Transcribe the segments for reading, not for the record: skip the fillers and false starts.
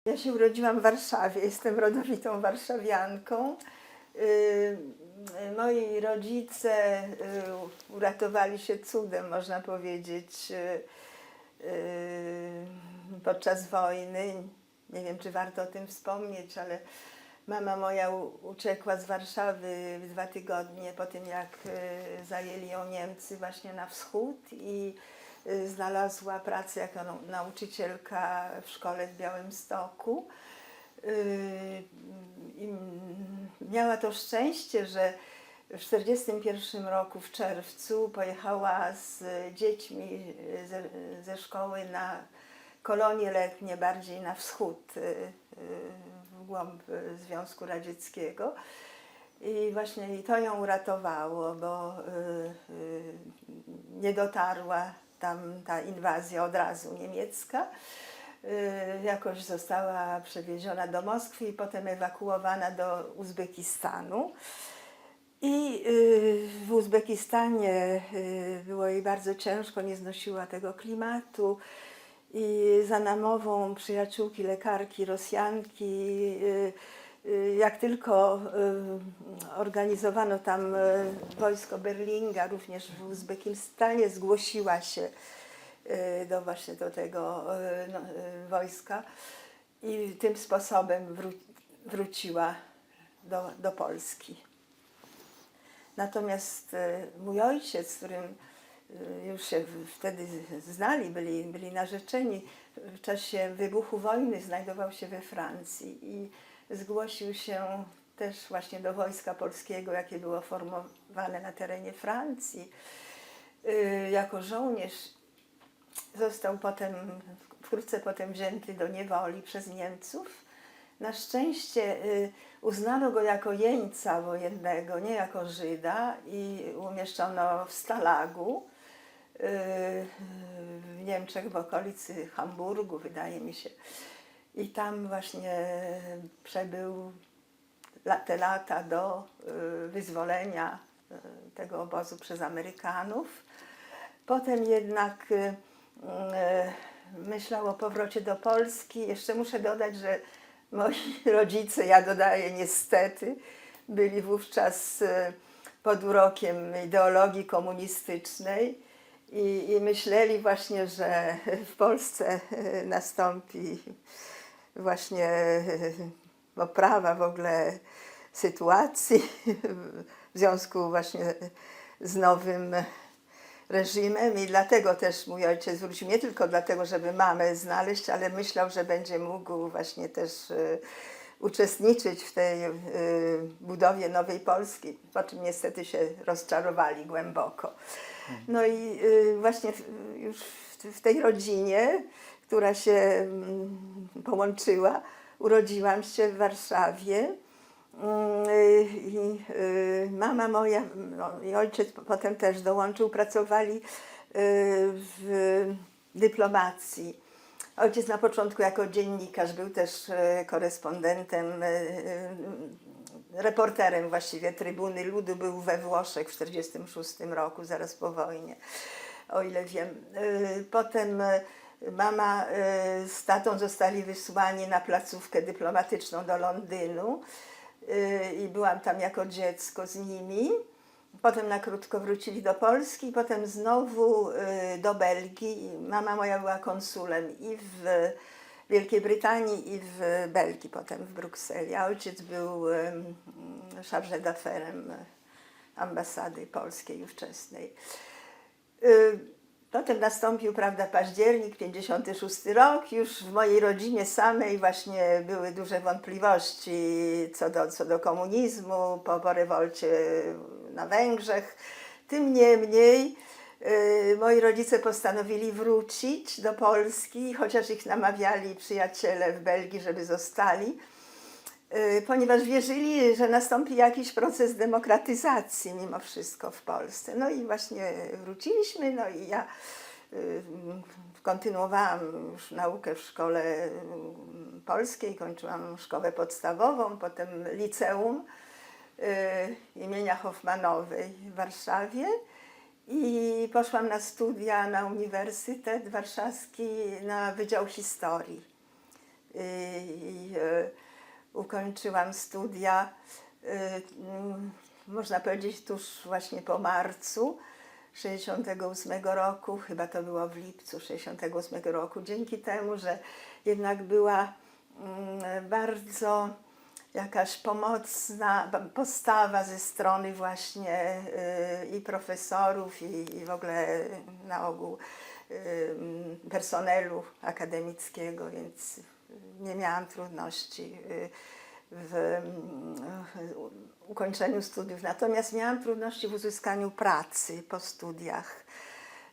Ja się urodziłam w Warszawie, jestem rodowitą warszawianką. Moi rodzice uratowali się cudem, można powiedzieć, podczas wojny. Nie wiem, czy warto o tym wspomnieć, ale mama moja uciekła z Warszawy w 2 tygodnie po tym, jak zajęli ją Niemcy właśnie na wschód i znalazła pracę jako nauczycielka w szkole w Białymstoku. I miała to szczęście, że w 1941 roku w czerwcu pojechała z dziećmi ze szkoły na kolonie letnie, bardziej na wschód, w głąb Związku Radzieckiego. I właśnie to ją uratowało, bo nie dotarła tam ta inwazja od razu niemiecka. Jakoś została przewieziona do Moskwy i potem ewakuowana do Uzbekistanu. I w Uzbekistanie było jej bardzo ciężko, nie znosiła tego klimatu. I za namową przyjaciółki, lekarki, Rosjanki, jak tylko organizowano tam wojsko Berlinga, również w Uzbekistanie, zgłosiła się właśnie do tego wojska i tym sposobem wróciła do Polski. Natomiast mój ojciec, z którym już się wtedy znali, byli narzeczeni, w czasie wybuchu wojny znajdował się we Francji i zgłosił się też właśnie do Wojska Polskiego, jakie było formowane na terenie Francji, jako żołnierz. Został wkrótce potem wzięty do niewoli przez Niemców. Na szczęście uznano go jako jeńca wojennego, nie jako Żyda, i umieszczono w Stalagu w Niemczech, w okolicy Hamburgu, wydaje mi się. I tam właśnie przebył te lata do wyzwolenia tego obozu przez Amerykanów. Potem jednak myślał o powrocie do Polski. Jeszcze muszę dodać, że moi rodzice, ja dodaję niestety, byli wówczas pod urokiem ideologii komunistycznej i myśleli właśnie, że w Polsce nastąpi właśnie poprawa w ogóle sytuacji w związku właśnie z nowym reżimem i dlatego też mój ojciec wrócił, nie tylko dlatego, żeby mamę znaleźć, ale myślał, że będzie mógł właśnie też uczestniczyć w tej budowie nowej Polski, po czym niestety się rozczarowali głęboko. No i właśnie już w tej rodzinie, która się połączyła, urodziłam się w Warszawie. I mama moja i ojciec potem też dołączył, pracowali w dyplomacji. Ojciec na początku jako dziennikarz był też korespondentem, reporterem właściwie Trybuny Ludu, był we Włoszech w 1946 roku, zaraz po wojnie, o ile wiem. Potem mama z tatą zostali wysłani na placówkę dyplomatyczną do Londynu i byłam tam jako dziecko z nimi. Potem na krótko wrócili do Polski, potem znowu do Belgii. Mama moja była konsulem i w Wielkiej Brytanii, i w Belgii, potem w Brukseli. A ojciec był chargé d'affaires ambasady polskiej ówczesnej. Potem nastąpił, prawda, październik, 56 rok. Już w mojej rodzinie samej właśnie były duże wątpliwości co do komunizmu po rewolcie na Węgrzech. Tym niemniej moi rodzice postanowili wrócić do Polski, chociaż ich namawiali przyjaciele w Belgii, żeby zostali, ponieważ wierzyli, że nastąpi jakiś proces demokratyzacji mimo wszystko w Polsce. No i właśnie wróciliśmy, no i ja kontynuowałam już naukę w szkole polskiej, kończyłam szkołę podstawową, potem liceum imienia Hoffmanowej w Warszawie i poszłam na studia na Uniwersytet Warszawski na Wydział Historii. ukończyłam studia, można powiedzieć, tuż właśnie po marcu 68 roku, chyba to było w lipcu 68 roku, dzięki temu, że jednak była bardzo jakaś pomocna postawa ze strony właśnie i profesorów, i w ogóle na ogół personelu akademickiego, więc nie miałam trudności w ukończeniu studiów. Natomiast miałam trudności w uzyskaniu pracy po studiach.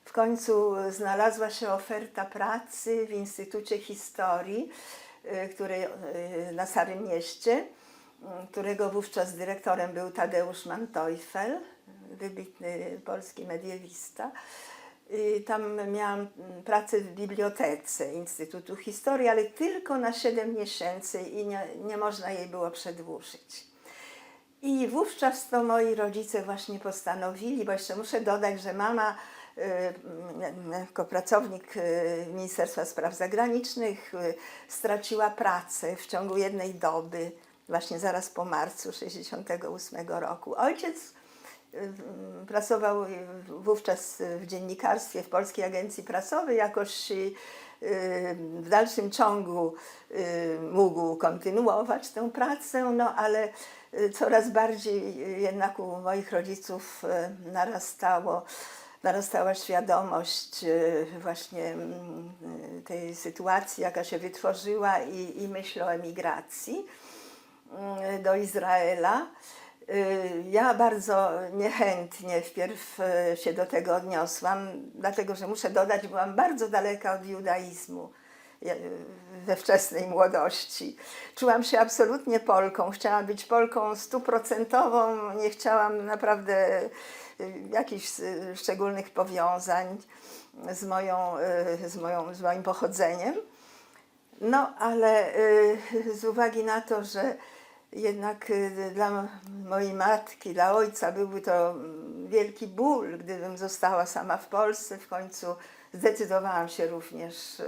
W końcu znalazła się oferta pracy w Instytucie Historii, który na Starym Mieście, którego wówczas dyrektorem był Tadeusz Manteuffel, wybitny polski mediewista. I tam miałam pracę w bibliotece Instytutu Historii, ale tylko na 7 miesięcy i nie można jej było przedłużyć. I wówczas to moi rodzice właśnie postanowili, bo jeszcze muszę dodać, że mama jako pracownik Ministerstwa Spraw Zagranicznych straciła pracę w ciągu jednej doby, właśnie zaraz po marcu 68 roku. Ojciec pracował wówczas w dziennikarstwie w Polskiej Agencji Prasowej, jakoś w dalszym ciągu mógł kontynuować tę pracę, no ale coraz bardziej jednak u moich rodziców narastała świadomość właśnie tej sytuacji, jaka się wytworzyła i myśl o emigracji do Izraela. Ja bardzo niechętnie wpierw się do tego odniosłam, dlatego że muszę dodać, byłam bardzo daleka od judaizmu we wczesnej młodości. Czułam się absolutnie Polką, chciałam być Polką 100%, nie chciałam naprawdę jakichś szczególnych powiązań z moim pochodzeniem. No ale z uwagi na to, że jednak dla mojej matki, dla ojca byłby to wielki ból, gdybym została sama w Polsce. W końcu zdecydowałam się również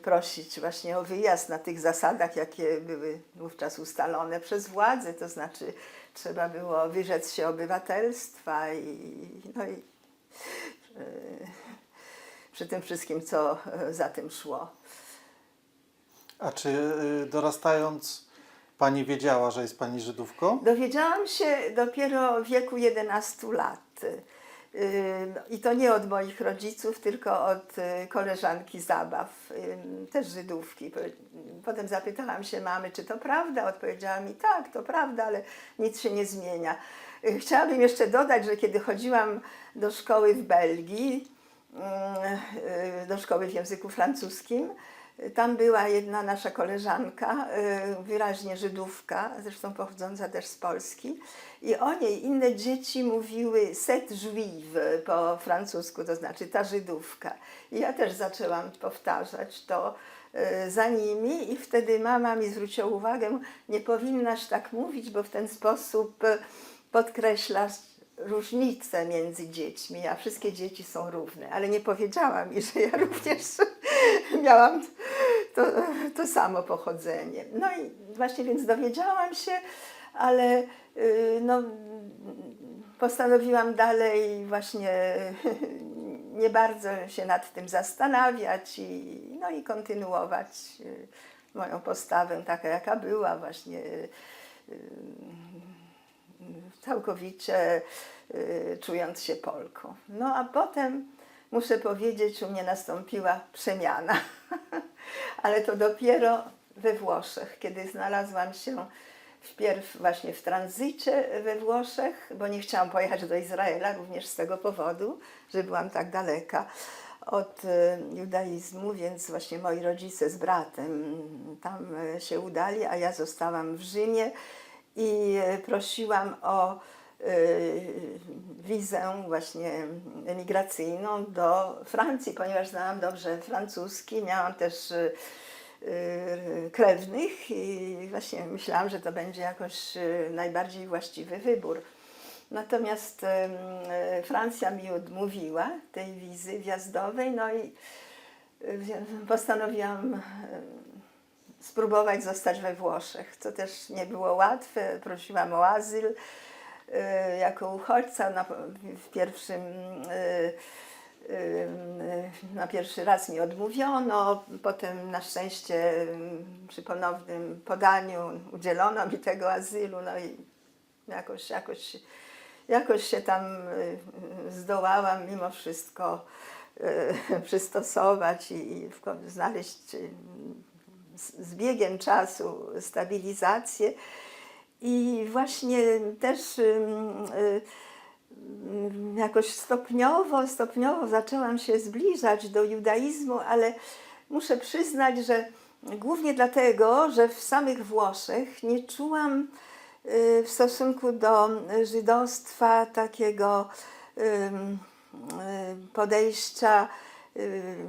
prosić właśnie o wyjazd na tych zasadach, jakie były wówczas ustalone przez władze, to znaczy trzeba było wyrzec się obywatelstwa i przy tym wszystkim, co za tym szło. A czy dorastając Pani wiedziała, że jest Pani Żydówką? Dowiedziałam się dopiero w wieku 11 lat. I to nie od moich rodziców, tylko od koleżanki zabaw, też Żydówki. Potem zapytałam się mamy, czy to prawda. Odpowiedziała mi, tak, to prawda, ale nic się nie zmienia. Chciałabym jeszcze dodać, że kiedy chodziłam do szkoły w Belgii, do szkoły w języku francuskim, tam była jedna nasza koleżanka, wyraźnie Żydówka, zresztą pochodząca też z Polski, i o niej inne dzieci mówiły cette juive po francusku, to znaczy ta Żydówka. I ja też zaczęłam powtarzać to za nimi i wtedy mama mi zwróciła uwagę, nie powinnaś tak mówić, bo w ten sposób podkreślasz różnice między dziećmi, a wszystkie dzieci są równe, ale nie powiedziała mi, że ja również miałam to samo pochodzenie. No i właśnie więc dowiedziałam się, ale no, postanowiłam dalej właśnie nie bardzo się nad tym zastanawiać i kontynuować moją postawę taka, jaka była, właśnie całkowicie czując się Polką. No a potem, muszę powiedzieć, u mnie nastąpiła przemiana, ale to dopiero we Włoszech, kiedy znalazłam się wpierw właśnie w tranzycie we Włoszech, bo nie chciałam pojechać do Izraela również z tego powodu, że byłam tak daleka od judaizmu, więc właśnie moi rodzice z bratem tam się udali, a ja zostałam w Rzymie i prosiłam o wizę właśnie emigracyjną do Francji, ponieważ znałam dobrze francuski, miałam też krewnych i właśnie myślałam, że to będzie jakoś najbardziej właściwy wybór. Natomiast Francja mi odmówiła tej wizy wjazdowej, no i postanowiłam spróbować zostać we Włoszech, co też nie było łatwe. Prosiłam o azyl jako uchodźca na pierwszy raz mi odmówiono, potem na szczęście przy ponownym podaniu udzielono mi tego azylu, no i jakoś się tam zdołałam mimo wszystko przystosować i znaleźć z biegiem czasu stabilizację. I właśnie też jakoś stopniowo zaczęłam się zbliżać do judaizmu, ale muszę przyznać, że głównie dlatego, że w samych Włoszech nie czułam w stosunku do żydostwa takiego podejścia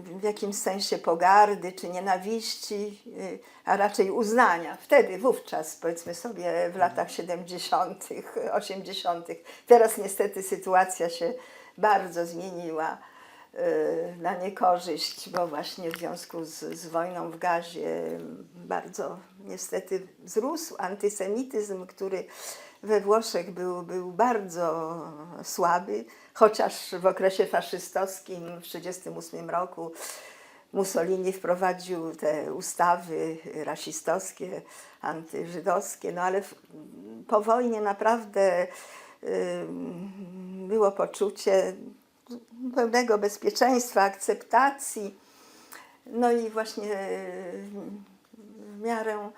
w jakimś sensie pogardy czy nienawiści, a raczej uznania. Wówczas, powiedzmy sobie w latach 70., 80. Teraz niestety sytuacja się bardzo zmieniła na niekorzyść, bo właśnie w związku z wojną w Gazie bardzo niestety wzrósł antysemityzm, który we Włoszech był bardzo słaby, chociaż w okresie faszystowskim w 1938 roku Mussolini wprowadził te ustawy rasistowskie, antyżydowskie, no ale po wojnie naprawdę było poczucie pełnego bezpieczeństwa, akceptacji. No i właśnie w miarę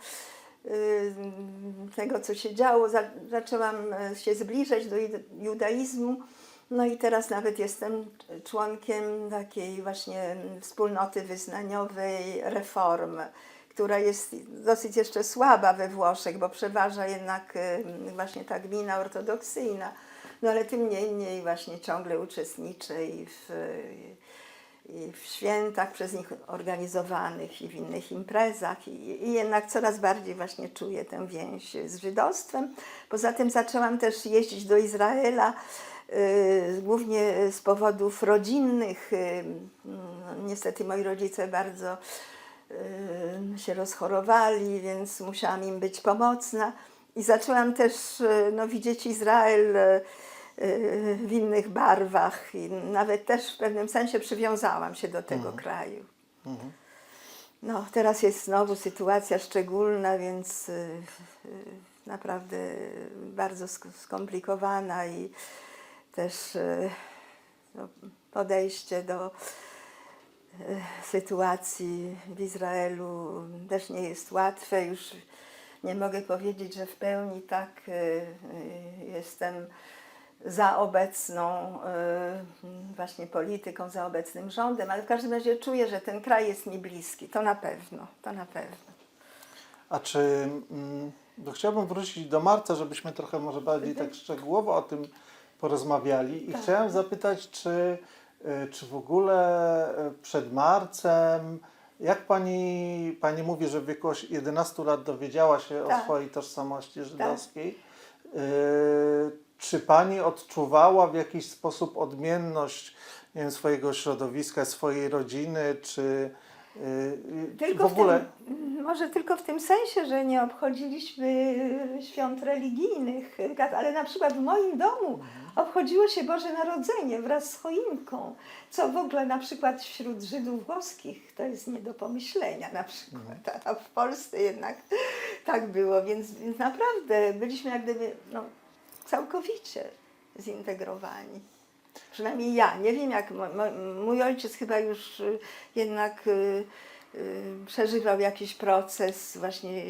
tego, co się działo, zaczęłam się zbliżać do judaizmu. No i teraz nawet jestem członkiem takiej właśnie wspólnoty wyznaniowej Reform, która jest dosyć jeszcze słaba we Włoszech, bo przeważa jednak właśnie ta gmina ortodoksyjna. No ale tym niemniej właśnie ciągle uczestniczę i w świętach przez nich organizowanych i w innych imprezach i jednak coraz bardziej właśnie czuję tę więź z żydostwem. Poza tym zaczęłam też jeździć do Izraela, głównie z powodów rodzinnych. Niestety moi rodzice bardzo się rozchorowali, więc musiałam im być pomocna i zaczęłam też widzieć Izrael w innych barwach i nawet też w pewnym sensie przywiązałam się do tego kraju. No, teraz jest znowu sytuacja szczególna, więc naprawdę bardzo skomplikowana i też podejście do sytuacji w Izraelu też nie jest łatwe. Już nie mogę powiedzieć, że w pełni tak jestem za obecną właśnie polityką, za obecnym rządem, ale w każdym razie czuję, że ten kraj jest mi bliski. To na pewno, to na pewno. A czy, bo chciałbym wrócić do marca, żebyśmy trochę może bardziej tak szczegółowo o tym porozmawiali i chciałem zapytać, czy w ogóle przed marcem, jak pani mówi, że w wieku 11 lat dowiedziała się o swojej tożsamości żydowskiej, czy pani odczuwała w jakiś sposób odmienność, nie wiem, swojego środowiska, swojej rodziny, czy w ogóle... Może tylko w tym sensie, że nie obchodziliśmy świąt religijnych, ale na przykład w moim domu obchodziło się Boże Narodzenie wraz z choinką, co w ogóle na przykład wśród Żydów włoskich to jest nie do pomyślenia na przykład, a w Polsce jednak tak było, więc naprawdę byliśmy jak gdyby całkowicie zintegrowani. Przynajmniej ja. Nie wiem jak mój ojciec chyba już jednak przeżywał jakiś proces właśnie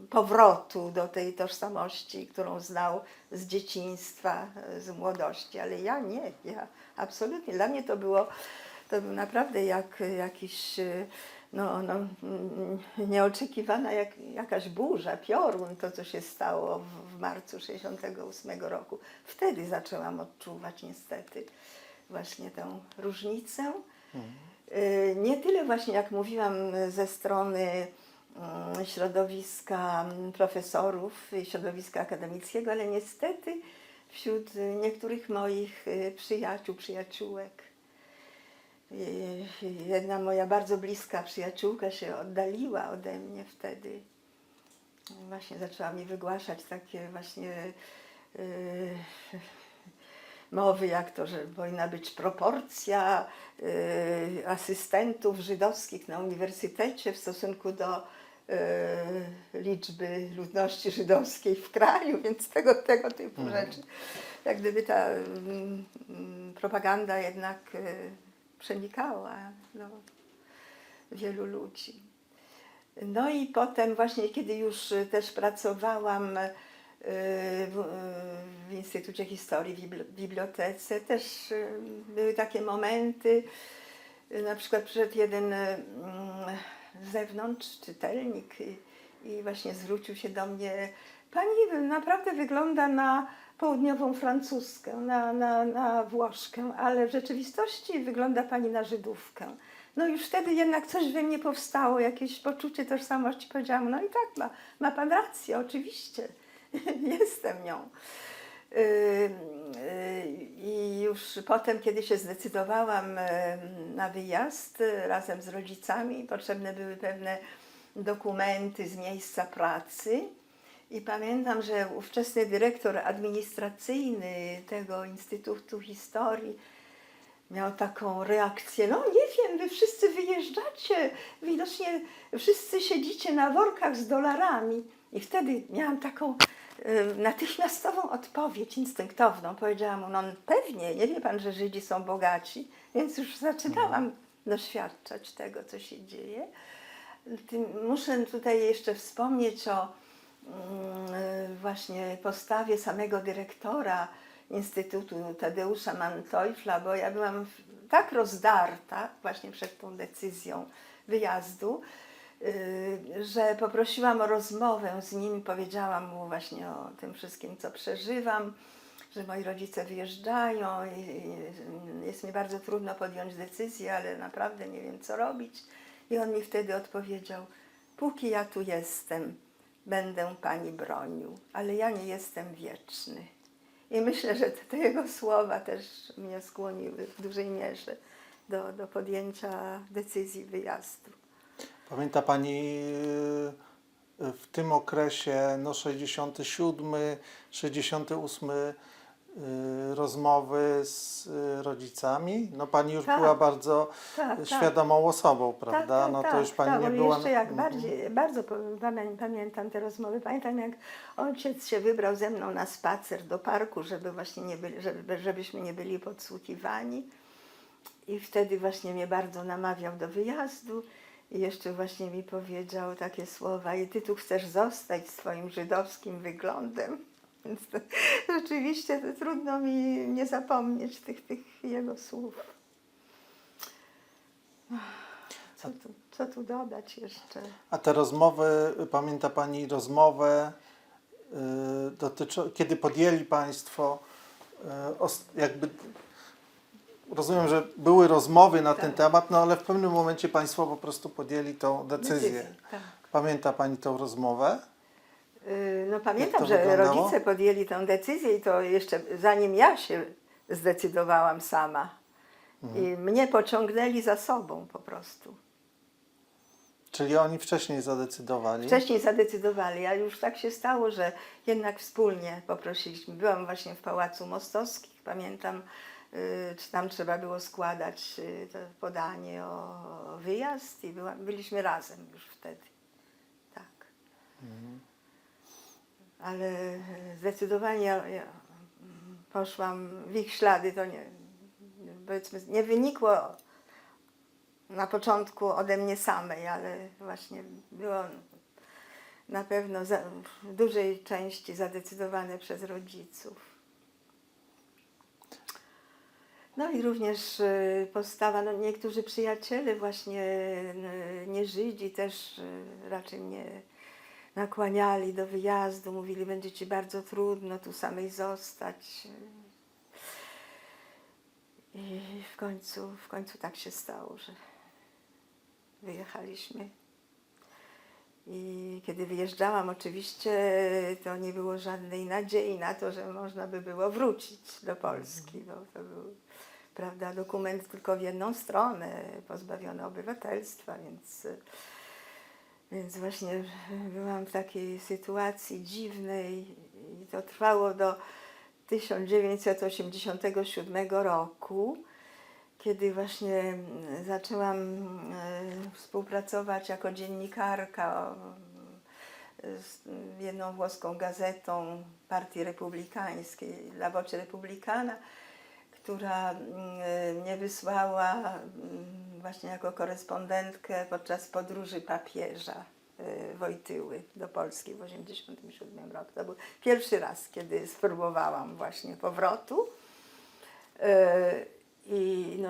powrotu do tej tożsamości, którą znał z dzieciństwa, z młodości, ale ja nie, ja absolutnie. Dla mnie to był naprawdę jakiś nieoczekiwana jakaś burza, piorun, to co się stało w marcu 1968 roku. Wtedy zaczęłam odczuwać niestety właśnie tę różnicę. Nie tyle właśnie, jak mówiłam, ze strony środowiska profesorów i środowiska akademickiego, ale niestety wśród niektórych moich przyjaciół, przyjaciółek. jedna moja bardzo bliska przyjaciółka się oddaliła ode mnie wtedy. Właśnie zaczęła mi wygłaszać takie właśnie mowy, jak to, że powinna być proporcja asystentów żydowskich na uniwersytecie w stosunku do liczby ludności żydowskiej w kraju, więc tego typu rzeczy. Jak gdyby ta propaganda jednak przenikała do wielu ludzi. No i potem właśnie, kiedy już też pracowałam w Instytucie Historii, w bibliotece, też były takie momenty, na przykład przyszedł jeden z zewnątrz czytelnik i właśnie zwrócił się do mnie: pani naprawdę wygląda na południową francuskę, na Włoszkę, ale w rzeczywistości wygląda pani na Żydówkę. No już wtedy jednak coś we mnie powstało, jakieś poczucie tożsamości. Powiedziałam: no i tak, ma pan rację, oczywiście, jestem nią. I już potem, kiedy się zdecydowałam na wyjazd razem z rodzicami, potrzebne były pewne dokumenty z miejsca pracy. I pamiętam, że ówczesny dyrektor administracyjny tego Instytutu Historii miał taką reakcję: no nie wiem, wy wszyscy wyjeżdżacie, widocznie wszyscy siedzicie na workach z dolarami. I wtedy miałam taką natychmiastową odpowiedź instynktowną. Powiedziałam mu: no pewnie, nie wie pan, że Żydzi są bogaci, więc już zaczynałam doświadczać tego, co się dzieje. Muszę tutaj jeszcze wspomnieć o właśnie postawie samego dyrektora Instytutu Tadeusza Manteuffela, bo ja byłam tak rozdarta właśnie przed tą decyzją wyjazdu, że poprosiłam o rozmowę z nim, powiedziałam mu właśnie o tym wszystkim, co przeżywam, że moi rodzice wyjeżdżają i jest mi bardzo trudno podjąć decyzję, ale naprawdę nie wiem, co robić. I on mi wtedy odpowiedział: póki ja tu jestem, będę pani bronił, ale ja nie jestem wieczny. I myślę, że te jego słowa też mnie skłoniły w dużej mierze do podjęcia decyzji wyjazdu. Pamięta pani w tym okresie, no 67, 68 rozmowy z rodzicami? No pani już Tak, była bardzo tak. świadomą osobą, prawda? No to już pani nie była... Jeszcze jak bardzo pamiętam te rozmowy. Pamiętam, jak ojciec się wybrał ze mną na spacer do parku, żeby właśnie nie byli, żebyśmy nie byli podsłuchiwani. I wtedy właśnie mnie bardzo namawiał do wyjazdu. I jeszcze właśnie mi powiedział takie słowa: i ty tu chcesz zostać swoim żydowskim wyglądem. Więc rzeczywiście to trudno mi nie zapomnieć tych jego słów. Co tu dodać jeszcze? A te rozmowy, pamięta pani rozmowę, kiedy podjęli państwo, jakby, rozumiem, że były rozmowy na ten temat, no ale w pewnym momencie państwo po prostu podjęli tą decyzję. Tak. Pamięta pani tą rozmowę? No pamiętam, Jak to że wyglądało? rodzice podjęli tę decyzję i to jeszcze zanim ja się zdecydowałam sama. I mnie pociągnęli za sobą po prostu. Czyli oni wcześniej zadecydowali? Wcześniej zadecydowali, ale już tak się stało, że jednak wspólnie poprosiliśmy. Byłam właśnie w Pałacu Mostowskich, pamiętam, czy tam trzeba było składać to podanie o wyjazd i byliśmy razem już wtedy. Tak. Ale zdecydowanie ja poszłam w ich ślady, to powiedzmy, nie wynikło na początku ode mnie samej, ale właśnie było na pewno w dużej części zadecydowane przez rodziców. No i również postawa, no niektórzy przyjaciele właśnie nie Żydzi też raczej mnie nakłaniali do wyjazdu, mówili: będzie ci bardzo trudno tu samej zostać. I w końcu tak się stało, że wyjechaliśmy. I kiedy wyjeżdżałam, oczywiście to nie było żadnej nadziei na to, że można by było wrócić do Polski, bo to był prawda, dokument tylko w jedną stronę, pozbawiony obywatelstwa, więc właśnie byłam w takiej sytuacji dziwnej i to trwało do 1987 roku, kiedy właśnie zaczęłam współpracować jako dziennikarka z jedną włoską gazetą Partii Republikańskiej, La Voce Repubblicana, która mnie wysłała właśnie jako korespondentkę podczas podróży papieża Wojtyły do Polski w 1987 roku. To był pierwszy raz, kiedy spróbowałam właśnie powrotu. I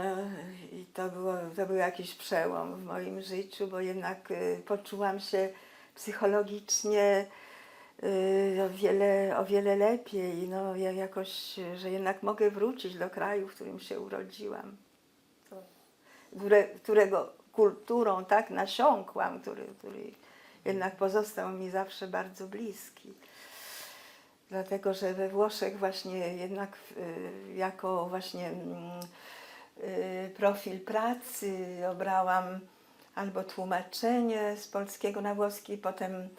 to był jakiś przełom w moim życiu, bo jednak poczułam się psychologicznie o wiele lepiej, no jakoś, że jednak mogę wrócić do kraju, w którym się urodziłam, którego kulturą tak nasiąkłam, który jednak pozostał mi zawsze bardzo bliski. Dlatego, że we Włoszech właśnie jednak jako właśnie profil pracy obrałam albo tłumaczenie z polskiego na włoski, potem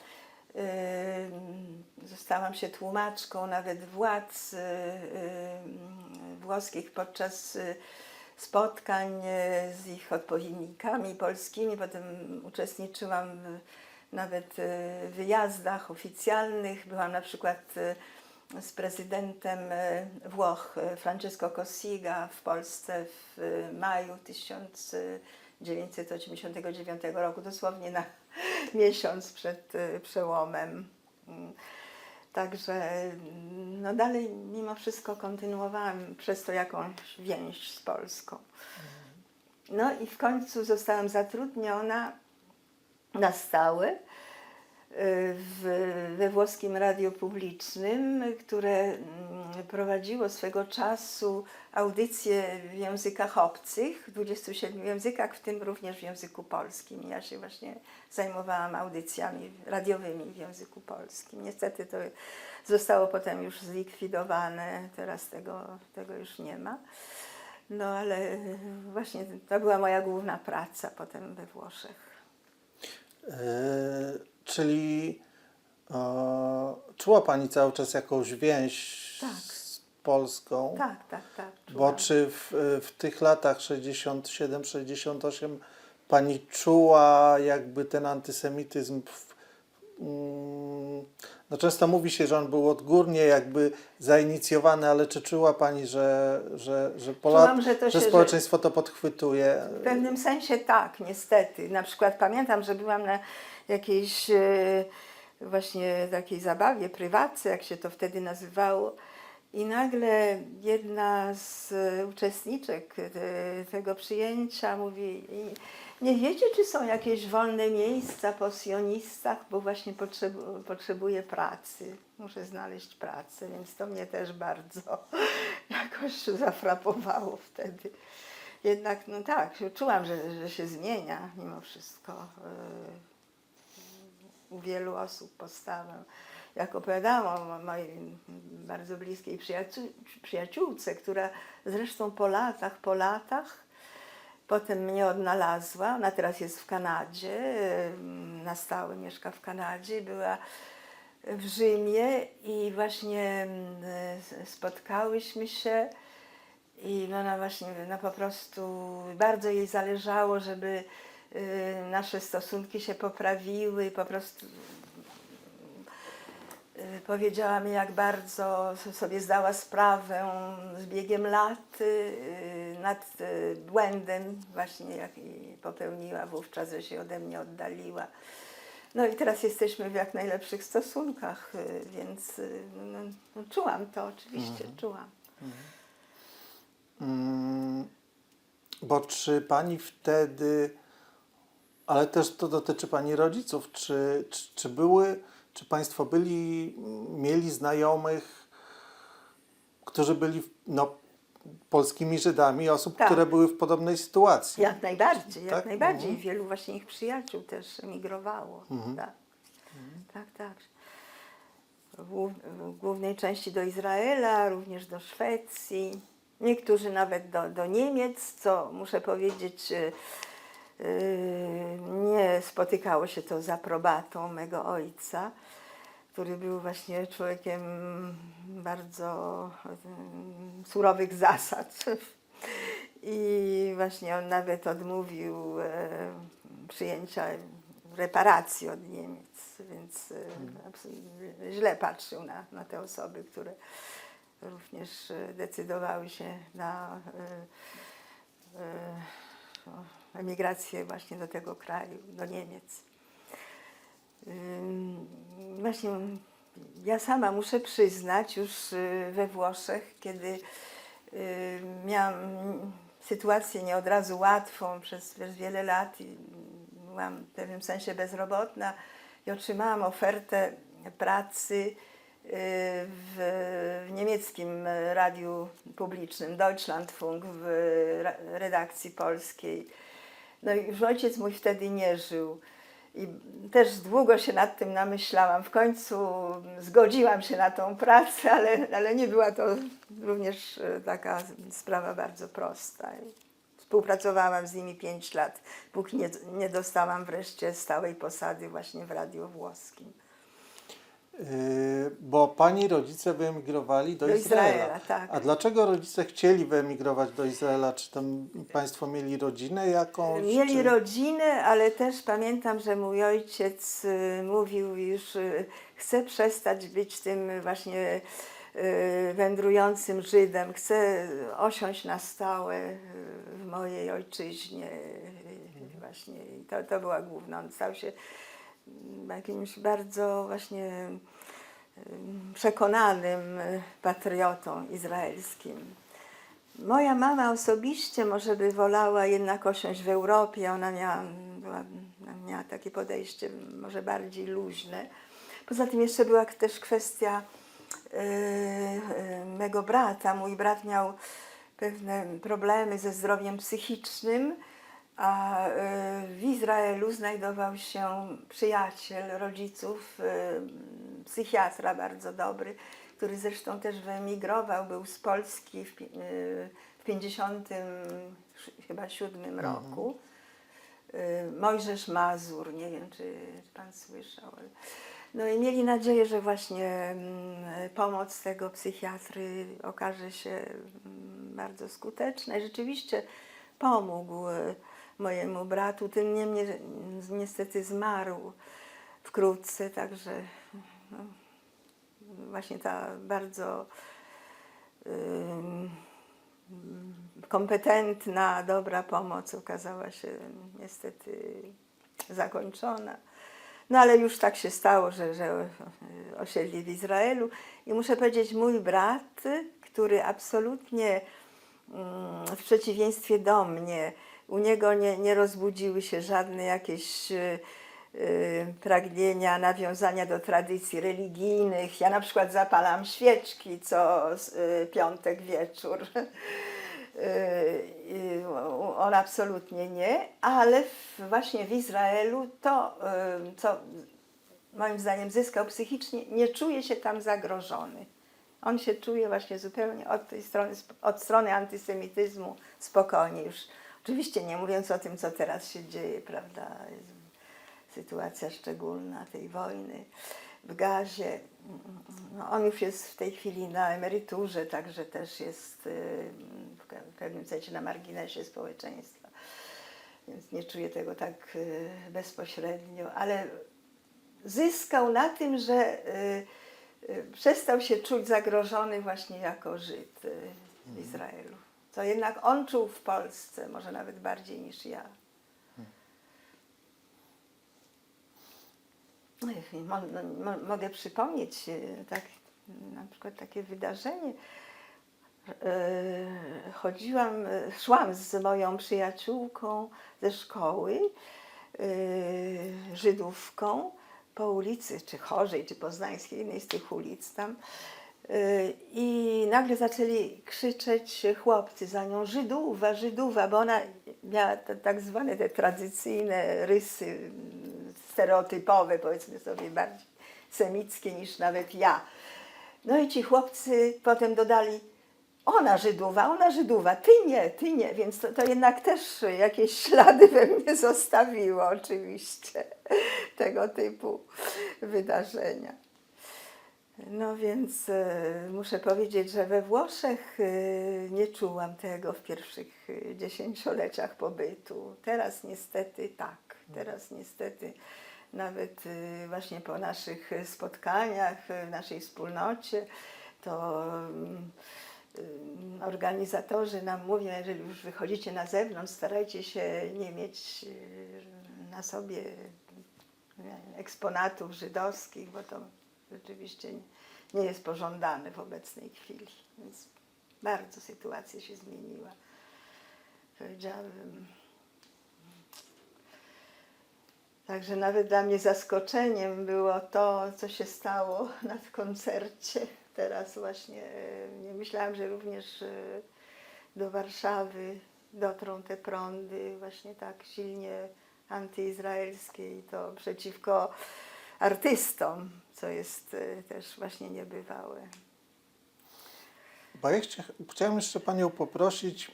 zostałam się tłumaczką nawet władz włoskich podczas spotkań z ich odpowiednikami polskimi. Potem uczestniczyłam nawet w wyjazdach oficjalnych. Byłam na przykład z prezydentem Włoch Francesco Cossiga w Polsce w maju 1989 roku, dosłownie na miesiąc przed przełomem. Także no dalej mimo wszystko kontynuowałam przez to jakąś więź z Polską. No i w końcu zostałam zatrudniona na stałe we włoskim radiu publicznym, które prowadziło swego czasu audycje w językach obcych, w 27 językach, w tym również w języku polskim. Ja się właśnie zajmowałam audycjami radiowymi w języku polskim. Niestety to zostało potem już zlikwidowane, teraz tego już nie ma. No ale właśnie to była moja główna praca potem we Włoszech. Czyli czuła Pani cały czas jakąś więź z Polską? Tak. Bo Czułam. czy w tych latach 67-68 Pani czuła jakby ten antysemityzm? No często mówi się, że on był odgórnie jakby zainicjowany, ale czy czuła Pani, że Czułam, że społeczeństwo to podchwytuje? W pewnym sensie tak, niestety. Na przykład pamiętam, że byłam na jakiejś właśnie takiej zabawie, prywatce, jak się to wtedy nazywało, i nagle jedna z uczestniczek tego przyjęcia mówi: nie wiecie, czy są jakieś wolne miejsca po sionistach, bo właśnie potrzebuję pracy, muszę znaleźć pracę, więc to mnie też bardzo jakoś zafrapowało wtedy. Jednak no tak, czułam, że się zmienia mimo wszystko u wielu osób postawę. Jak opowiadałam o mojej bardzo bliskiej przyjaciółce, która zresztą po latach potem mnie odnalazła. Ona teraz jest w Kanadzie, na stałe mieszka w Kanadzie, była w Rzymie i właśnie spotkałyśmy się i ona właśnie po prostu bardzo jej zależało, żeby nasze stosunki się poprawiły. Po prostu powiedziała mi, jak bardzo sobie zdała sprawę z biegiem lat nad błędem właśnie, jaki popełniła wówczas, że się ode mnie oddaliła. No i teraz jesteśmy w jak najlepszych stosunkach, więc no, czułam to, oczywiście czułam. Bo czy Pani wtedy, ale też to dotyczy Pani rodziców, czy Państwo mieli znajomych, którzy byli polskimi Żydami, osób, Tak. które były w podobnej sytuacji? Jak najbardziej, Tak? jak najbardziej. Wielu właśnie ich przyjaciół też emigrowało. Tak. W głównej części do Izraela, również do Szwecji. Niektórzy nawet do Niemiec, co muszę powiedzieć, nie spotykało się to z aprobatą mego ojca, który był właśnie człowiekiem bardzo surowych zasad. I właśnie on nawet odmówił przyjęcia reparacji od Niemiec, więc źle patrzył na te osoby, które również decydowały się na emigrację właśnie do tego kraju, do Niemiec. Właśnie ja sama muszę przyznać, już we Włoszech, kiedy miałam sytuację nie od razu łatwą przez wiele lat i byłam w pewnym sensie bezrobotna i otrzymałam ofertę pracy w niemieckim radiu publicznym Deutschlandfunk w redakcji polskiej. No i już ojciec mój wtedy nie żył. I też długo się nad tym namyślałam. W końcu zgodziłam się na tą pracę, ale nie była to również taka sprawa bardzo prosta. Współpracowałam z nimi 5 lat, póki nie dostałam wreszcie stałej posady właśnie w radiu włoskim. Bo pani rodzice wyemigrowali do Izraela. Tak. A dlaczego rodzice chcieli wyemigrować do Izraela? Czy tam państwo mieli rodzinę jakąś? Mieli czy... rodzinę, ale też pamiętam, że mój ojciec mówił już, chce przestać być tym właśnie wędrującym Żydem, chce osiąść na stałe w mojej ojczyźnie. Właśnie to była główna. On stał się jakimś bardzo właśnie przekonanym patriotą izraelskim. Moja mama osobiście może by wolała jednak osiąść w Europie. Ona miała takie podejście może bardziej luźne. Poza tym jeszcze była też kwestia mego brata. Mój brat miał pewne problemy ze zdrowiem psychicznym, a w Izraelu znajdował się przyjaciel rodziców, psychiatra bardzo dobry, który zresztą też wyemigrował, był z Polski w 1957 roku. Mojżesz Mazur, nie wiem, czy pan słyszał. No i mieli nadzieję, że właśnie pomoc tego psychiatry okaże się bardzo skuteczna. I rzeczywiście pomógł mojemu bratu, tym niemniej niestety zmarł wkrótce, także no, właśnie ta bardzo kompetentna, dobra pomoc okazała się niestety zakończona. No ale już tak się stało, że osiedli w Izraelu i muszę powiedzieć, mój brat, który absolutnie w przeciwieństwie do mnie, u niego nie rozbudziły się żadne jakieś pragnienia nawiązania do tradycji religijnych. Ja na przykład zapalam świeczki co piątek wieczór. On absolutnie nie, ale właśnie w Izraelu to, co moim zdaniem zyskał psychicznie, nie czuje się tam zagrożony. On się czuje właśnie zupełnie od strony antysemityzmu spokojnie już. Oczywiście nie mówiąc o tym, co teraz się dzieje, prawda, sytuacja szczególna tej wojny w Gazie. No, on już jest w tej chwili na emeryturze, także też jest w pewnym sensie na marginesie społeczeństwa, więc nie czuję tego tak bezpośrednio, ale zyskał na tym, że przestał się czuć zagrożony właśnie jako Żyd w Izraelu, co jednak on czuł w Polsce, może nawet bardziej niż ja. Mogę przypomnieć tak, na przykład takie wydarzenie. Szłam z moją przyjaciółką ze szkoły, Żydówką, po ulicy, czy Chorzej, czy Poznańskiej, jednej z tych ulic tam. I nagle zaczęli krzyczeć chłopcy za nią: Żydówa, Żydówa, bo ona miała tak zwane te tradycyjne rysy stereotypowe, powiedzmy sobie, bardziej semickie niż nawet ja. No i ci chłopcy potem dodali: ona Żydowa, ty nie, więc to jednak też jakieś ślady we mnie zostawiło oczywiście tego typu wydarzenia. No więc muszę powiedzieć, że we Włoszech nie czułam tego w pierwszych dziesięcioleciach pobytu. Teraz niestety tak, teraz niestety nawet właśnie po naszych spotkaniach w naszej wspólnocie to organizatorzy nam mówią, jeżeli już wychodzicie na zewnątrz, starajcie się nie mieć na sobie eksponatów żydowskich, bo to rzeczywiście nie jest pożądane w obecnej chwili. Więc bardzo sytuacja się zmieniła. Powiedziałabym. Także nawet dla mnie zaskoczeniem było to, co się stało na koncercie. Teraz właśnie nie myślałam, że również do Warszawy dotrą te prądy właśnie tak silnie antyizraelskie i to przeciwko artystom, co jest też właśnie niebywałe. Bo ja chciałem jeszcze Panią poprosić,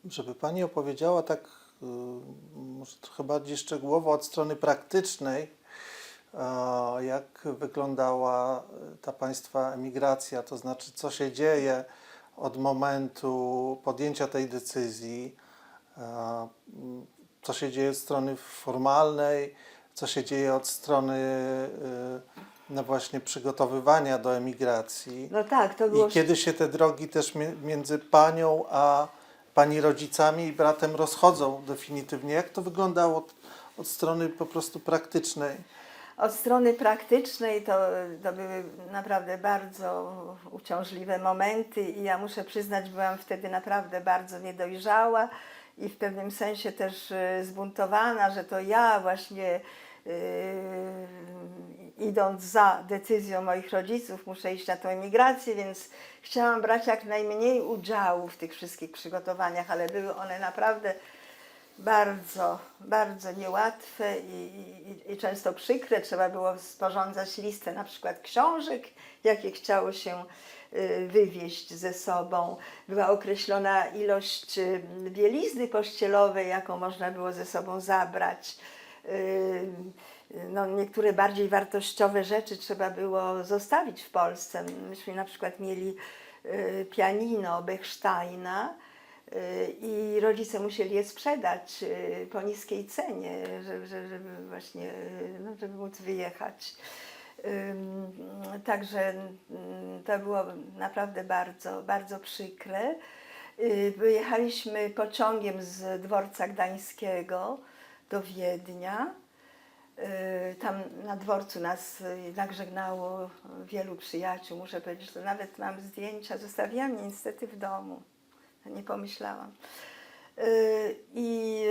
żeby Pani opowiedziała tak może trochę bardziej szczegółowo od strony praktycznej, jak wyglądała ta Państwa emigracja, to znaczy co się dzieje od momentu podjęcia tej decyzji, co się dzieje od strony formalnej, co się dzieje od strony no właśnie przygotowywania do emigracji. No tak, to było... I kiedy się te drogi też między Panią a Pani rodzicami i bratem rozchodzą definitywnie. Jak to wyglądało od strony po prostu praktycznej? Od strony praktycznej to były naprawdę bardzo uciążliwe momenty i ja muszę przyznać, byłam wtedy naprawdę bardzo niedojrzała i w pewnym sensie też zbuntowana, że to ja właśnie idąc za decyzją moich rodziców muszę iść na tę emigrację, więc chciałam brać jak najmniej udziału w tych wszystkich przygotowaniach, ale były one naprawdę bardzo, bardzo niełatwe i często przykre. Trzeba było sporządzać listę na przykład książek, jakie chciało się wywieźć ze sobą. Była określona ilość bielizny pościelowej, jaką można było ze sobą zabrać. No, niektóre bardziej wartościowe rzeczy trzeba było zostawić w Polsce. Myśmy na przykład mieli pianino Bechsteina, i rodzice musieli je sprzedać po niskiej cenie, żeby właśnie, no, żeby móc wyjechać. Także to było naprawdę bardzo, bardzo przykre. Wyjechaliśmy pociągiem z dworca gdańskiego do Wiednia. Tam na dworcu nas jednak żegnało wielu przyjaciół. Muszę powiedzieć, że nawet mam zdjęcia, zostawiłam je niestety w domu. Nie pomyślałam. I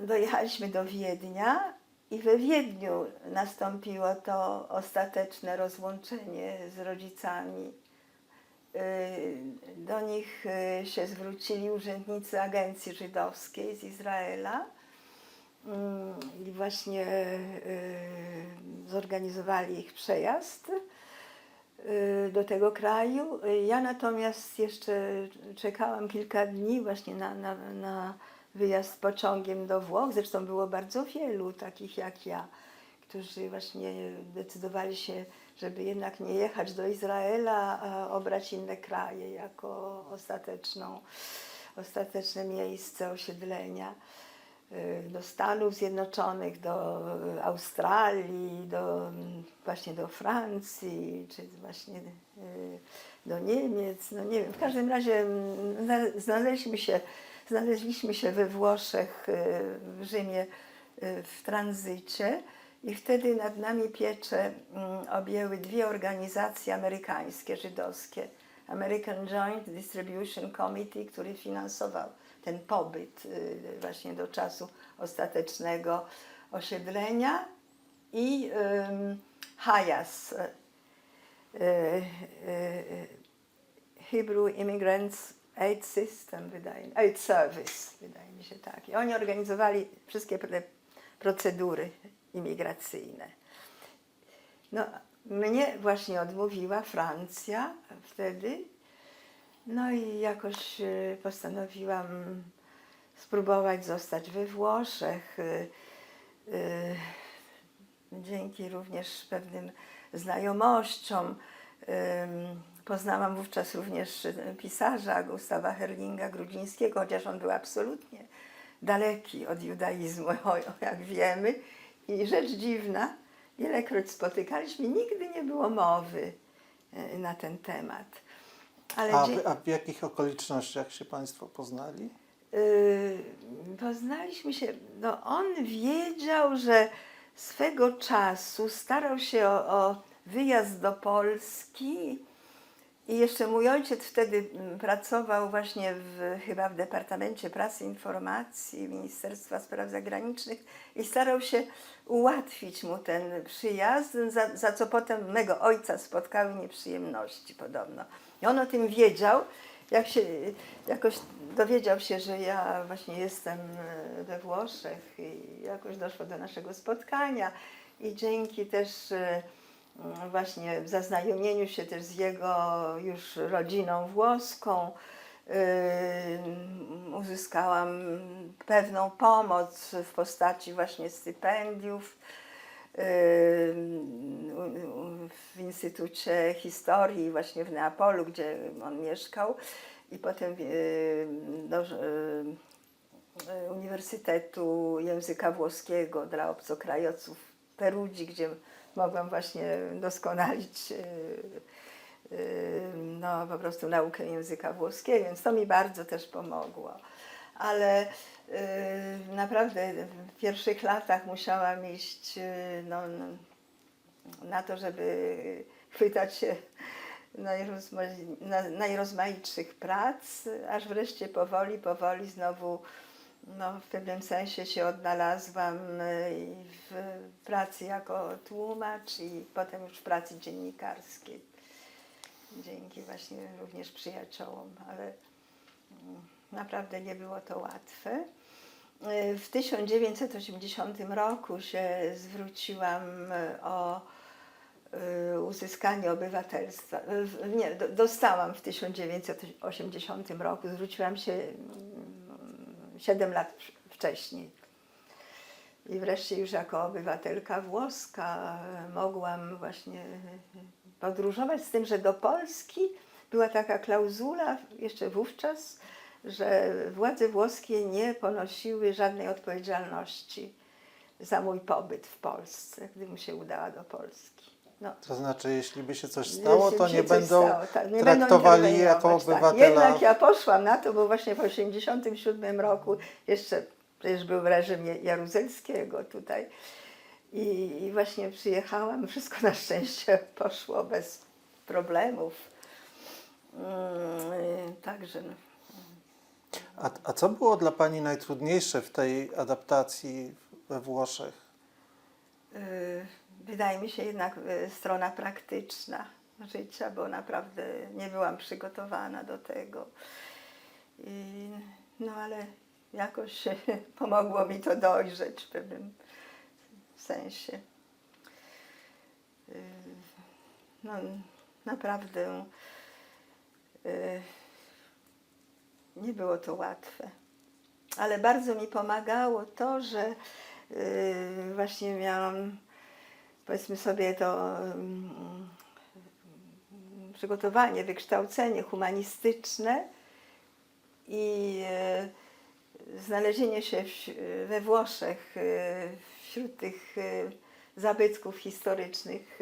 dojechaliśmy do Wiednia i we Wiedniu nastąpiło to ostateczne rozłączenie z rodzicami. Do nich się zwrócili urzędnicy agencji żydowskiej z Izraela i właśnie zorganizowali ich przejazd do tego kraju. Ja natomiast jeszcze czekałam kilka dni właśnie na wyjazd pociągiem do Włoch. Zresztą było bardzo wielu takich jak ja, którzy właśnie decydowali się, żeby jednak nie jechać do Izraela, a obrać inne kraje jako ostateczne miejsce osiedlenia. Do Stanów Zjednoczonych, do Australii, właśnie do Francji, czy właśnie do Niemiec, no nie wiem, w każdym razie znaleźliśmy się we Włoszech, w Rzymie w tranzycie i wtedy nad nami pieczę objęły dwie organizacje amerykańskie, żydowskie. American Joint Distribution Committee, który finansował ten pobyt właśnie do czasu ostatecznego osiedlenia i HIAS, Hebrew Immigrants Aid System, Aid Service, wydaje mi się tak. I oni organizowali wszystkie te procedury imigracyjne. No, mnie właśnie odmówiła Francja wtedy. No i jakoś postanowiłam spróbować zostać we Włoszech. Dzięki również pewnym znajomościom poznałam wówczas również pisarza Gustawa Herlinga-Grudzińskiego, chociaż on był absolutnie daleki od judaizmu, jak wiemy. I rzecz dziwna, ilekroć spotykaliśmy, nigdy nie było mowy na ten temat. Ale A w jakich okolicznościach się Państwo poznali? Poznaliśmy się, no on wiedział, że swego czasu starał się o wyjazd do Polski i jeszcze mój ojciec wtedy pracował właśnie chyba w Departamencie Prasy i Informacji Ministerstwa Spraw Zagranicznych i starał się ułatwić mu ten przyjazd, za co potem mego ojca spotkały nieprzyjemności podobno. I on o tym wiedział, jak się jakoś dowiedział się, że ja właśnie jestem we Włoszech i jakoś doszło do naszego spotkania i dzięki też właśnie zaznajomieniu się też z jego już rodziną włoską uzyskałam pewną pomoc w postaci właśnie stypendiów w Instytucie Historii właśnie w Neapolu, gdzie on mieszkał i potem do Uniwersytetu Języka Włoskiego dla obcokrajowców w Perudzi, gdzie mogłam właśnie doskonalić no, po prostu naukę języka włoskiego, więc to mi bardzo też pomogło. Ale naprawdę w pierwszych latach musiałam iść no, na to, żeby chwytać się najrozmaitszych prac, aż wreszcie powoli znowu no, w pewnym sensie się odnalazłam w pracy jako tłumacz i potem już w pracy dziennikarskiej. Dzięki właśnie również przyjaciołom, ale naprawdę nie było to łatwe. W 1980 roku się zwróciłam o uzyskanie obywatelstwa. Nie, dostałam w 1980 roku, zwróciłam się 7 lat wcześniej. I wreszcie już jako obywatelka włoska mogłam właśnie podróżować, z tym, że do Polski była taka klauzula jeszcze wówczas, że władze włoskie nie ponosiły żadnej odpowiedzialności za mój pobyt w Polsce, gdybym się udała do Polski. No. To znaczy, jeśli by się coś stało, to nie będą nie traktowali będą jako obywatela. Tak. Jednak ja poszłam na to, bo właśnie w 1987 roku jeszcze przecież był reżim Jaruzelskiego tutaj i właśnie przyjechałam, wszystko na szczęście poszło bez problemów. Także no. A co było dla Pani najtrudniejsze w tej adaptacji we Włoszech? Wydaje mi się jednak strona praktyczna życia, bo naprawdę nie byłam przygotowana do tego. No ale jakoś pomogło mi to dojrzeć w pewnym sensie. No naprawdę nie było to łatwe. Ale bardzo mi pomagało to, że właśnie miałam, powiedzmy sobie, to przygotowanie, wykształcenie humanistyczne i znalezienie się we Włoszech wśród tych zabytków historycznych,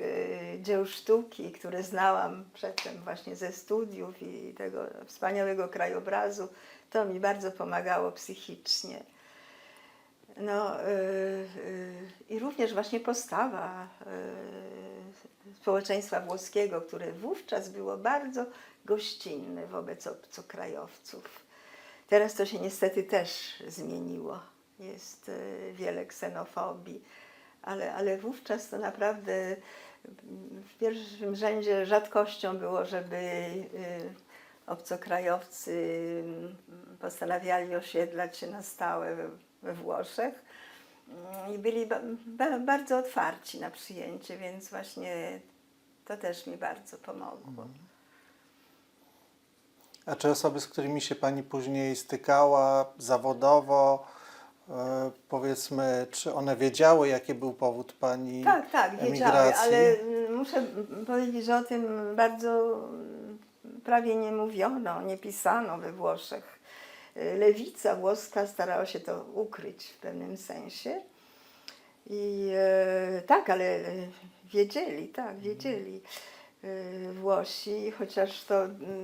dzieł sztuki, które znałam przedtem właśnie ze studiów i tego wspaniałego krajobrazu, to mi bardzo pomagało psychicznie. No, i również właśnie postawa społeczeństwa włoskiego, które wówczas było bardzo gościnne wobec obcokrajowców. Teraz to się niestety też zmieniło. Jest wiele ksenofobii, ale wówczas to naprawdę w pierwszym rzędzie rzadkością było, żeby obcokrajowcy postanawiali osiedlać się na stałe we Włoszech i byli bardzo otwarci na przyjęcie, więc właśnie To też mi bardzo pomogło. A czy osoby, z którymi się Pani później stykała zawodowo, powiedzmy, czy one wiedziały, jaki był powód Pani Tak, tak, wiedziały, emigracji? ale muszę powiedzieć, że o tym bardzo prawie nie mówiono, nie pisano we Włoszech. Lewica włoska starała się to ukryć w pewnym sensie. I tak, ale wiedzieli, tak, wiedzieli Włosi, chociaż to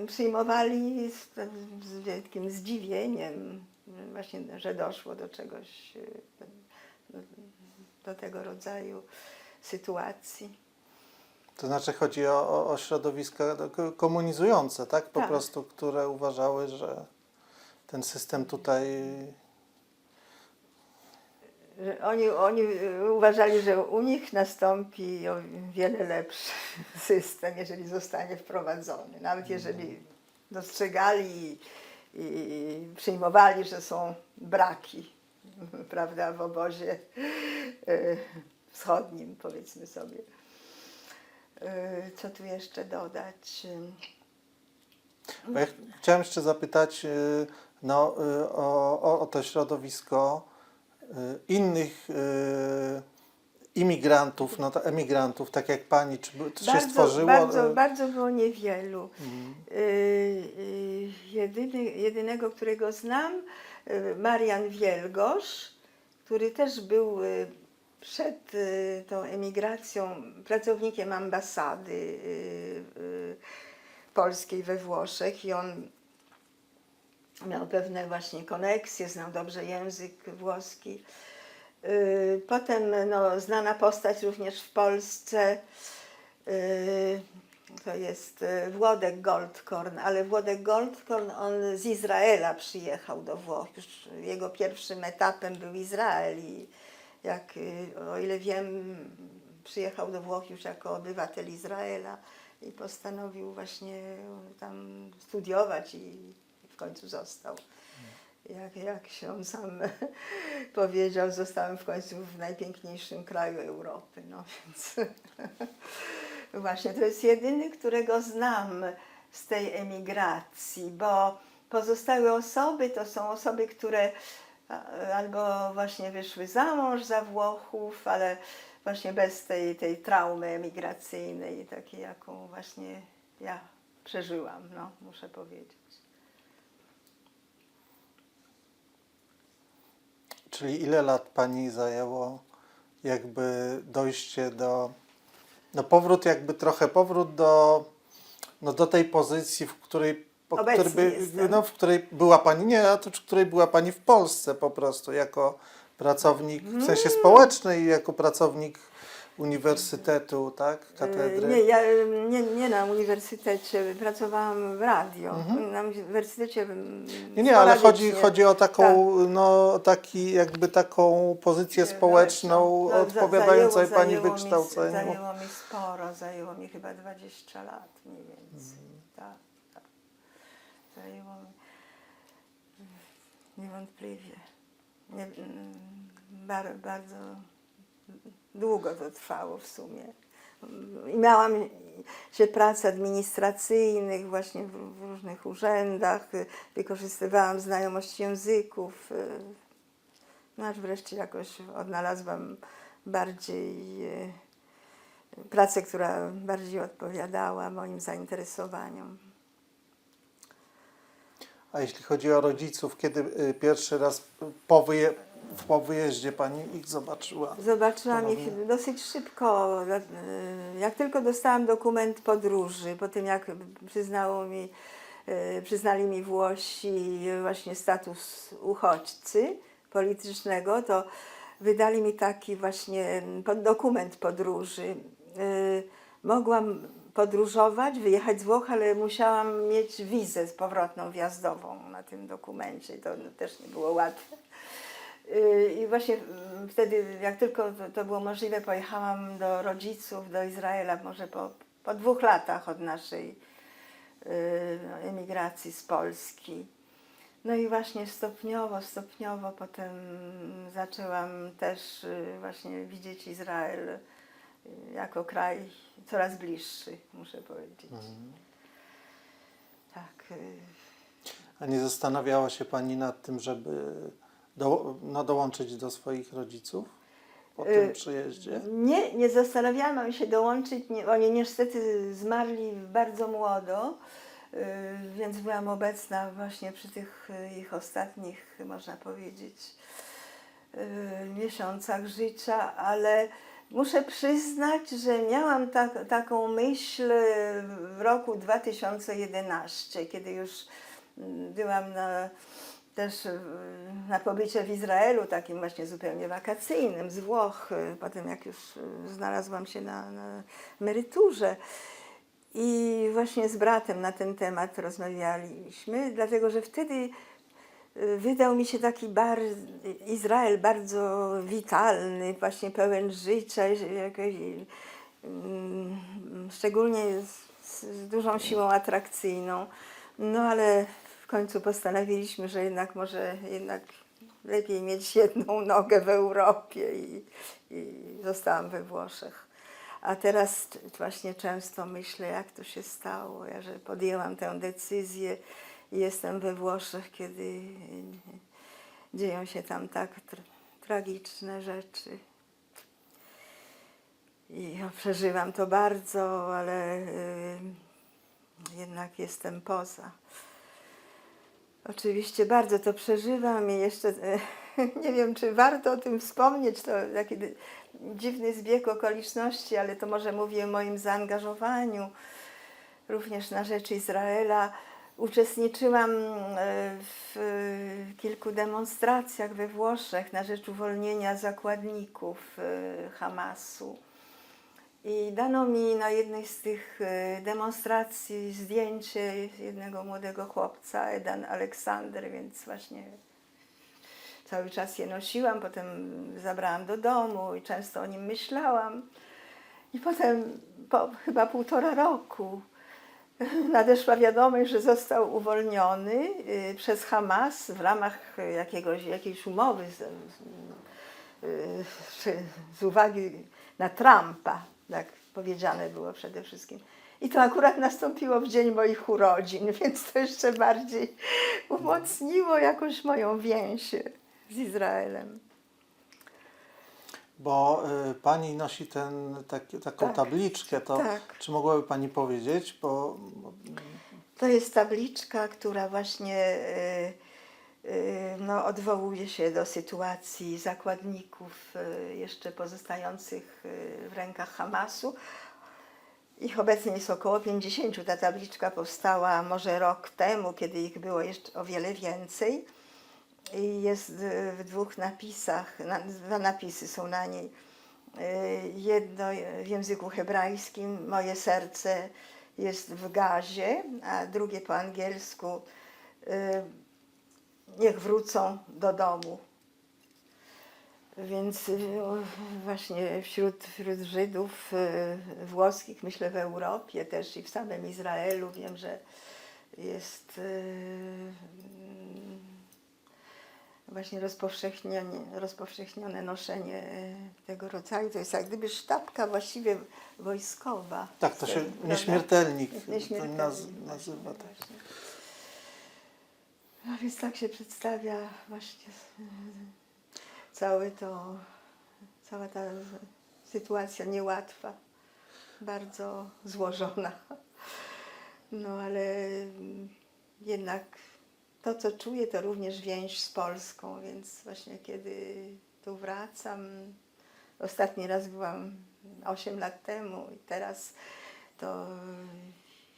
przyjmowali z wielkim zdziwieniem, właśnie, że doszło do czegoś, do tego rodzaju sytuacji. To znaczy chodzi o środowiska komunizujące, tak? Po Tak. prostu, które uważały, że ten system tutaj... Że oni uważali, że u nich nastąpi o wiele lepszy system, jeżeli zostanie wprowadzony. Nawet jeżeli dostrzegali i przyjmowali, że są braki, prawda, w obozie wschodnim, powiedzmy sobie. Co tu jeszcze dodać? Bo ja chciałem jeszcze zapytać no, o to środowisko innych imigrantów, no to emigrantów, tak jak Pani, czy się stworzyło? Bardzo było niewielu. Jedynego, którego znam, Marian Wielgosz, który też był przed tą emigracją pracownikiem ambasady polskiej we Włoszech i on miał pewne właśnie koneksje, znał dobrze język włoski. Potem no, znana postać również w Polsce to jest Włodek Goldkorn, ale Włodek Goldkorn, on z Izraela przyjechał do Włoch. Już jego pierwszym etapem był Izrael i jak, o ile wiem, przyjechał do Włoch już jako obywatel Izraela i postanowił właśnie tam studiować i w końcu został. Jak się on sam powiedział, zostałem w końcu w najpiękniejszym kraju Europy. No więc właśnie to jest jedyny, którego znam z tej emigracji, bo pozostałe osoby to są osoby, które albo właśnie wyszły za mąż za Włochów, ale właśnie bez tej traumy emigracyjnej, takiej, jaką właśnie ja przeżyłam, no, muszę powiedzieć. Czyli ile lat Pani zajęło jakby dojście do, no powrót do, no do tej pozycji, w której, Obecnie jestem. no, w której była Pani, nie, a to w której była Pani w Polsce po prostu, jako pracownik w sensie społecznej, jako pracownik uniwersytetu, tak, katedry. Nie, ja nie na uniwersytecie, pracowałam w radio. Na uniwersytecie Nie, ale sporadycznie. chodzi o taką, Tak. no, taką pozycję społeczną No, odpowiadającej Pani zajęło wykształceniu. Zajęło mi sporo, zajęło mi chyba 20 lat mniej więcej. Tak, tak. Zajęło mi niewątpliwie. Bardzo długo to trwało w sumie. I miałam się prac administracyjnych właśnie w różnych urzędach, wykorzystywałam znajomość języków, no aż wreszcie jakoś odnalazłam bardziej pracę, która bardziej odpowiadała moim zainteresowaniom. A jeśli chodzi o rodziców, kiedy pierwszy raz po wyjeździe Pani ich zobaczyła? Zobaczyłam Ponownie? ich dosyć szybko. Jak tylko dostałam dokument podróży, po tym jak przyznali mi Włosi właśnie status uchodźcy politycznego, to wydali mi taki właśnie dokument podróży. Mogłam podróżować, wyjechać z Włoch, ale musiałam mieć wizę powrotną wjazdową na tym dokumencie. To też nie było łatwe. I właśnie wtedy, jak tylko to było możliwe, pojechałam do rodziców, do Izraela, może po 2 latach od naszej emigracji z Polski. No i właśnie stopniowo potem zaczęłam też właśnie widzieć Izrael jako kraj coraz bliższy, muszę powiedzieć. Tak. A nie zastanawiała się Pani nad tym, żeby dołączyć do swoich rodziców po tym przyjeździe? Nie zastanawiałam się dołączyć. Oni niestety zmarli bardzo młodo, więc byłam obecna właśnie przy tych ich ostatnich, można powiedzieć, miesiącach życia, ale muszę przyznać, że miałam taką myśl w roku 2011, kiedy już byłam też na pobycie w Izraelu, takim właśnie zupełnie wakacyjnym, z Włoch, potem jak już znalazłam się na emeryturze. I właśnie z bratem na ten temat rozmawialiśmy, dlatego że wtedy wydał mi się taki Izrael bardzo witalny, właśnie pełen życia, szczególnie z dużą siłą atrakcyjną. No ale w końcu postanowiliśmy, że jednak lepiej mieć jedną nogę w Europie i zostałam we Włoszech. A teraz właśnie często myślę, jak to się stało, że podjęłam tę decyzję i jestem we Włoszech, kiedy dzieją się tam tak tragiczne rzeczy. I przeżywam to bardzo, ale jednak jestem poza. Oczywiście bardzo to przeżywam i jeszcze nie wiem, czy warto o tym wspomnieć, to taki dziwny zbieg okoliczności, ale to może mówię o moim zaangażowaniu również na rzecz Izraela. Uczestniczyłam w kilku demonstracjach we Włoszech na rzecz uwolnienia zakładników Hamasu. I dano mi na jednej z tych demonstracji zdjęcie jednego młodego chłopca, Edan Aleksander, więc właśnie cały czas je nosiłam, potem zabrałam do domu i często o nim myślałam. I potem po chyba 1,5 roku nadeszła wiadomość, że został uwolniony przez Hamas w ramach jakiejś umowy z uwagi na Trumpa, tak powiedziane było przede wszystkim. I to akurat nastąpiło w dzień moich urodzin, więc to jeszcze bardziej umocniło jakąś moją więź z Izraelem. Bo Pani nosi taką Tak, tabliczkę, to tak. czy mogłaby Pani powiedzieć? To jest tabliczka, która właśnie odwołuje się do sytuacji zakładników jeszcze pozostających w rękach Hamasu. Ich obecnie jest około 50. Ta tabliczka powstała może rok temu, kiedy ich było jeszcze o wiele więcej. I jest w 2 napisach, 2 napisy są na niej. Jedno w języku hebrajskim, moje serce jest w gazie, a drugie po angielsku, niech wrócą do domu. Więc właśnie wśród Żydów włoskich, myślę w Europie też i w samym Izraelu wiem, że jest właśnie rozpowszechnione noszenie tego rodzaju. To jest jak gdyby sztabka właściwie wojskowa. Tak, to się nieśmiertelnik nazywa. Tak. No więc tak się przedstawia właśnie cała ta sytuacja niełatwa, bardzo złożona. No ale jednak to, co czuję, to również więź z Polską, więc właśnie kiedy tu wracam, ostatni raz byłam 8 lat temu i teraz to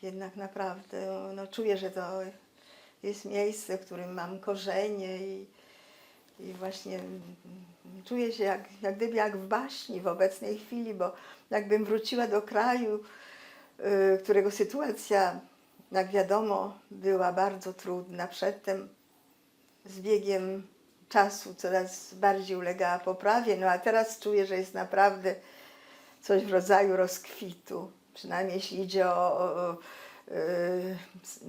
jednak naprawdę czuję, że to jest miejsce, w którym mam korzenie i właśnie czuję się jak gdyby jak w baśni w obecnej chwili, bo jakbym wróciła do kraju, którego sytuacja, jak wiadomo, była bardzo trudna. Przedtem z biegiem czasu coraz bardziej ulegała poprawie, no a teraz czuję, że jest naprawdę coś w rodzaju rozkwitu, przynajmniej jeśli idzie o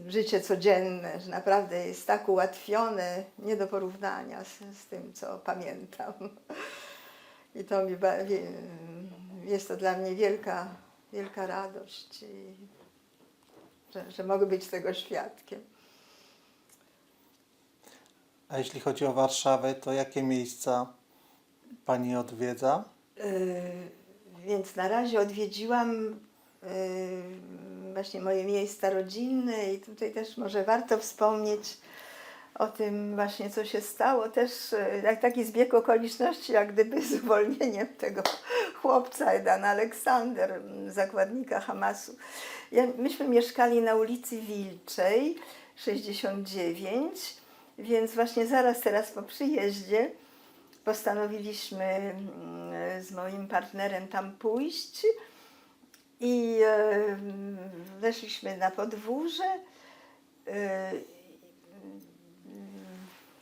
życie codzienne, że naprawdę jest tak ułatwione, nie do porównania z tym, co pamiętam. I to mi jest to dla mnie wielka, wielka radość, że mogę być tego świadkiem. A jeśli chodzi o Warszawę, to jakie miejsca Pani odwiedza? Więc na razie odwiedziłam właśnie moje miejsca rodzinne i tutaj też może warto wspomnieć o tym właśnie, co się stało. Też jak taki zbieg okoliczności, jak gdyby z uwolnieniem tego chłopca Edan Aleksander, zakładnika Hamasu. Myśmy mieszkali na ulicy Wilczej 69, więc właśnie zaraz teraz po przyjeździe postanowiliśmy z moim partnerem tam pójść i weszliśmy na podwórze.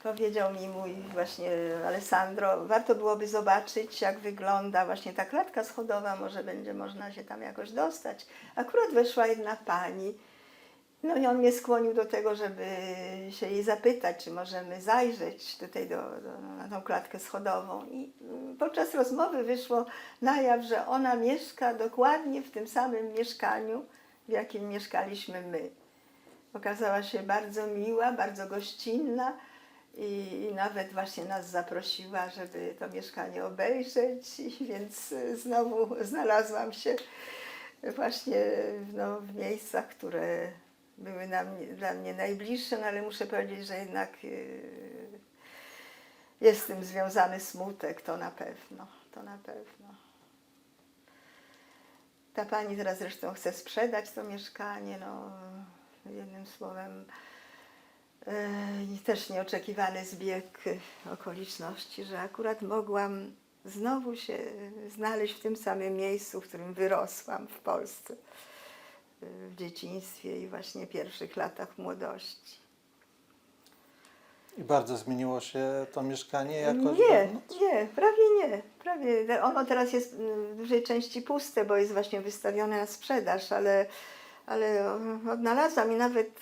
Powiedział mi mój właśnie Alessandro, warto byłoby zobaczyć, jak wygląda właśnie ta klatka schodowa, może będzie można się tam jakoś dostać. Akurat weszła jedna pani, no i on mnie skłonił do tego, żeby się jej zapytać, czy możemy zajrzeć tutaj na tą klatkę schodową. I podczas rozmowy wyszło na jaw, że ona mieszka dokładnie w tym samym mieszkaniu, w jakim mieszkaliśmy my. Okazała się bardzo miła, bardzo gościnna i nawet właśnie nas zaprosiła, żeby to mieszkanie obejrzeć, i więc znowu znalazłam się właśnie w miejscach, które były dla mnie najbliższe, no ale muszę powiedzieć, że jednak jest z tym związany smutek, to na pewno, to na pewno. Ta pani teraz zresztą chce sprzedać to mieszkanie, no jednym słowem też nieoczekiwany zbieg okoliczności, że akurat mogłam znowu się znaleźć w tym samym miejscu, w którym wyrosłam w Polsce w dzieciństwie i właśnie pierwszych latach młodości. I bardzo zmieniło się to mieszkanie jakoś? Nie, prawie nie. Prawie. Ono teraz jest w dużej części puste, bo jest właśnie wystawione na sprzedaż, ale odnalazłam i nawet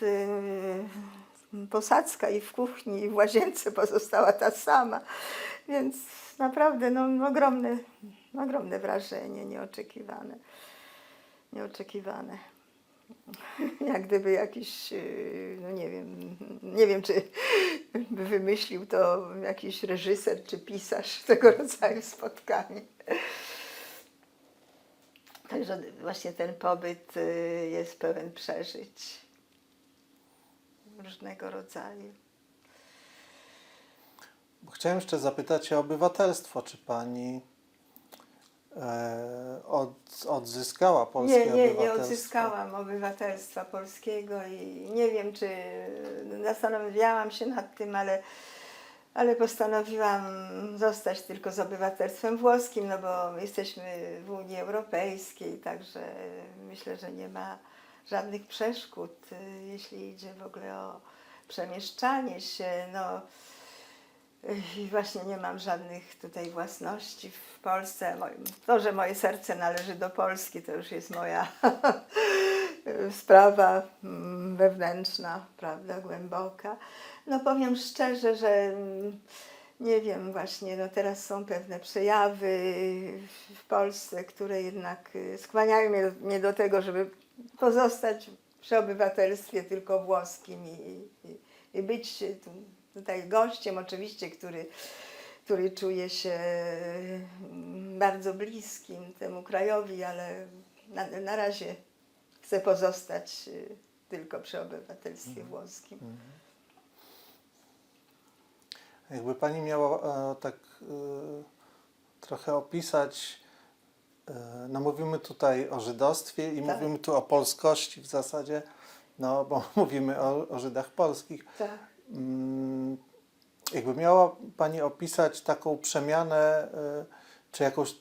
posadzka i w kuchni, i w łazience pozostała ta sama. Więc naprawdę ogromne wrażenie, nieoczekiwane. Nieoczekiwane. Jak gdyby jakiś, no nie wiem czy by wymyślił to jakiś reżyser czy pisarz tego rodzaju spotkanie. Także właśnie ten pobyt jest pełen przeżyć różnego rodzaju. Chciałem jeszcze zapytać o obywatelstwo. Czy Pani odzyskała polskie obywatelstwo? Nie odzyskałam obywatelstwa polskiego i nie wiem, czy zastanawiałam się nad tym, ale postanowiłam zostać tylko z obywatelstwem włoskim, no bo jesteśmy w Unii Europejskiej, także myślę, że nie ma żadnych przeszkód, jeśli idzie w ogóle o przemieszczanie się. No, i właśnie nie mam żadnych tutaj własności w Polsce. To, że moje serce należy do Polski, to już jest moja sprawa wewnętrzna, prawda, głęboka. No powiem szczerze, że nie wiem, właśnie no teraz są pewne przejawy w Polsce, które jednak skłaniają mnie do tego, żeby pozostać przy obywatelstwie tylko włoskim i być tutaj gościem oczywiście, który czuje się bardzo bliskim temu krajowi, ale na razie chcę pozostać tylko przy obywatelstwie włoskim. Jakby Pani miała tak trochę opisać, no mówimy tutaj o żydostwie i Tak. mówimy tu o polskości w zasadzie, no bo mówimy o Żydach polskich. Tak. Jakby miała Pani opisać taką przemianę, czy jakąś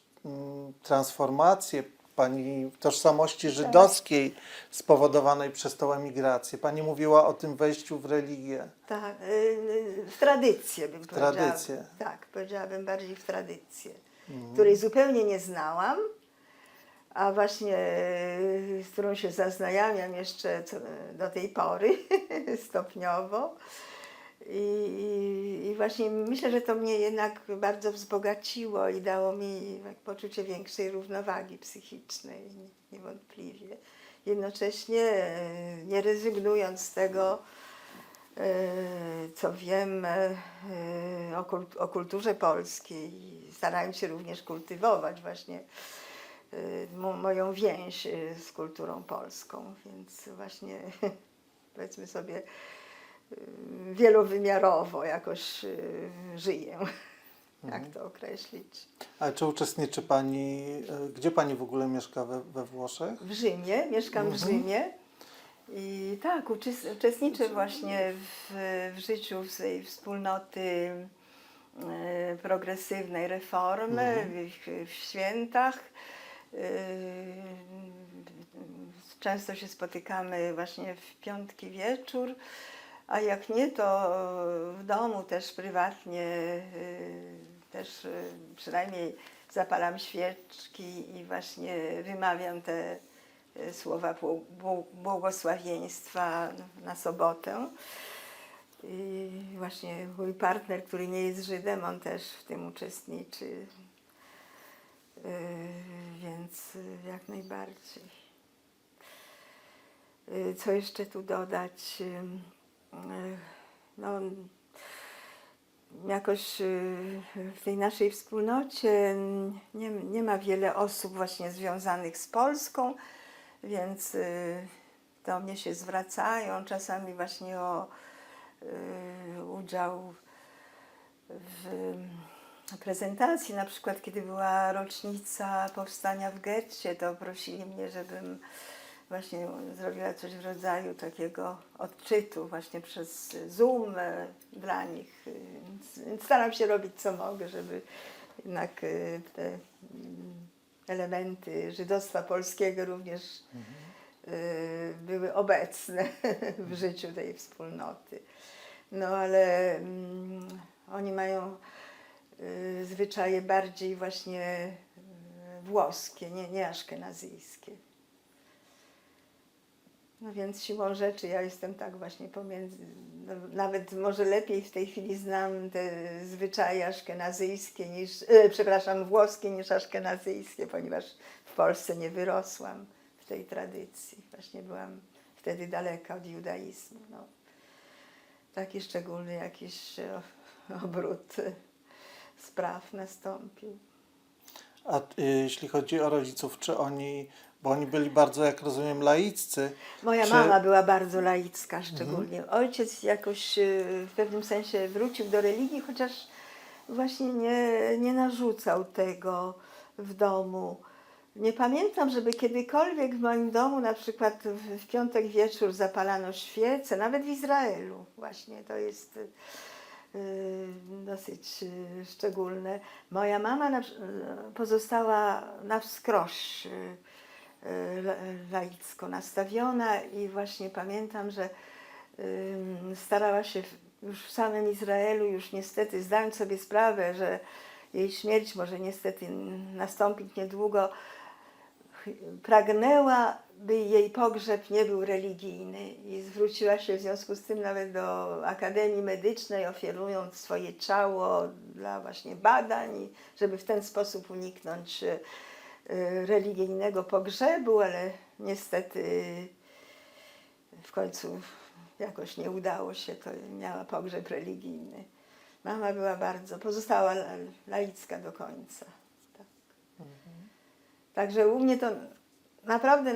transformację Pani tożsamości żydowskiej spowodowanej przez tą emigrację. Pani mówiła o tym wejściu w religię. Tak, w tradycję bym powiedziała. Tradycję. Tak, powiedziałabym bardziej w tradycję, której zupełnie nie znałam, a właśnie z którą się zaznajamiam jeszcze do tej pory stopniowo. I właśnie myślę, że to mnie jednak bardzo wzbogaciło i dało mi poczucie większej równowagi psychicznej, niewątpliwie. Jednocześnie nie rezygnując z tego, co wiem o kulturze polskiej, starając się również kultywować właśnie moją więź z kulturą polską, więc właśnie powiedzmy sobie wielowymiarowo jakoś żyję, jak to określić. A czy uczestniczy Pani, gdzie Pani w ogóle mieszka we Włoszech? W Rzymie, mieszkam w Rzymie i tak, uczestniczę właśnie w życiu tej wspólnoty progresywnej Reformy, w świętach. Często się spotykamy właśnie w piątki wieczór, a jak nie, to w domu też prywatnie, też przynajmniej zapalam świeczki i właśnie wymawiam te słowa błogosławieństwa na sobotę. I właśnie mój partner, który nie jest Żydem, on też w tym uczestniczy, więc jak najbardziej. Co jeszcze tu dodać? No, jakoś w tej naszej wspólnocie nie ma wiele osób właśnie związanych z Polską, więc do mnie się zwracają czasami właśnie o udział w prezentacji, na przykład kiedy była rocznica powstania w getcie, to prosili mnie, żebym właśnie zrobiła coś w rodzaju takiego odczytu właśnie przez Zoom dla nich. Więc staram się robić co mogę, żeby jednak te elementy żydostwa polskiego również były obecne w życiu tej wspólnoty. No ale oni mają zwyczaje bardziej właśnie włoskie, nie aszkenazyjskie. No więc siłą rzeczy ja jestem tak właśnie pomiędzy, no nawet może lepiej w tej chwili znam te zwyczaje aszkenazyjskie niż, włoskie niż aszkenazyjskie, ponieważ w Polsce nie wyrosłam w tej tradycji. Właśnie byłam wtedy daleka od judaizmu. No. Taki szczególny jakiś obrót spraw nastąpił. A jeśli chodzi o rodziców, czy oni, bo oni byli bardzo, jak rozumiem, laiccy. Moja mama była bardzo laicka szczególnie. Ojciec jakoś w pewnym sensie wrócił do religii, chociaż właśnie nie narzucał tego w domu. Nie pamiętam, żeby kiedykolwiek w moim domu, na przykład w piątek wieczór zapalano świece, nawet w Izraelu właśnie, to jest dosyć szczególne. Moja mama pozostała na wskroś laicko nastawiona i właśnie pamiętam, że starała się już w samym Izraelu, już niestety zdając sobie sprawę, że jej śmierć może niestety nastąpić niedługo, pragnęła, by jej pogrzeb nie był religijny i zwróciła się w związku z tym nawet do Akademii Medycznej, ofiarując swoje ciało dla właśnie badań, żeby w ten sposób uniknąć religijnego pogrzebu, ale niestety w końcu jakoś nie udało się, to miała pogrzeb religijny. Mama była pozostała laicka do końca. Tak. Także u mnie to naprawdę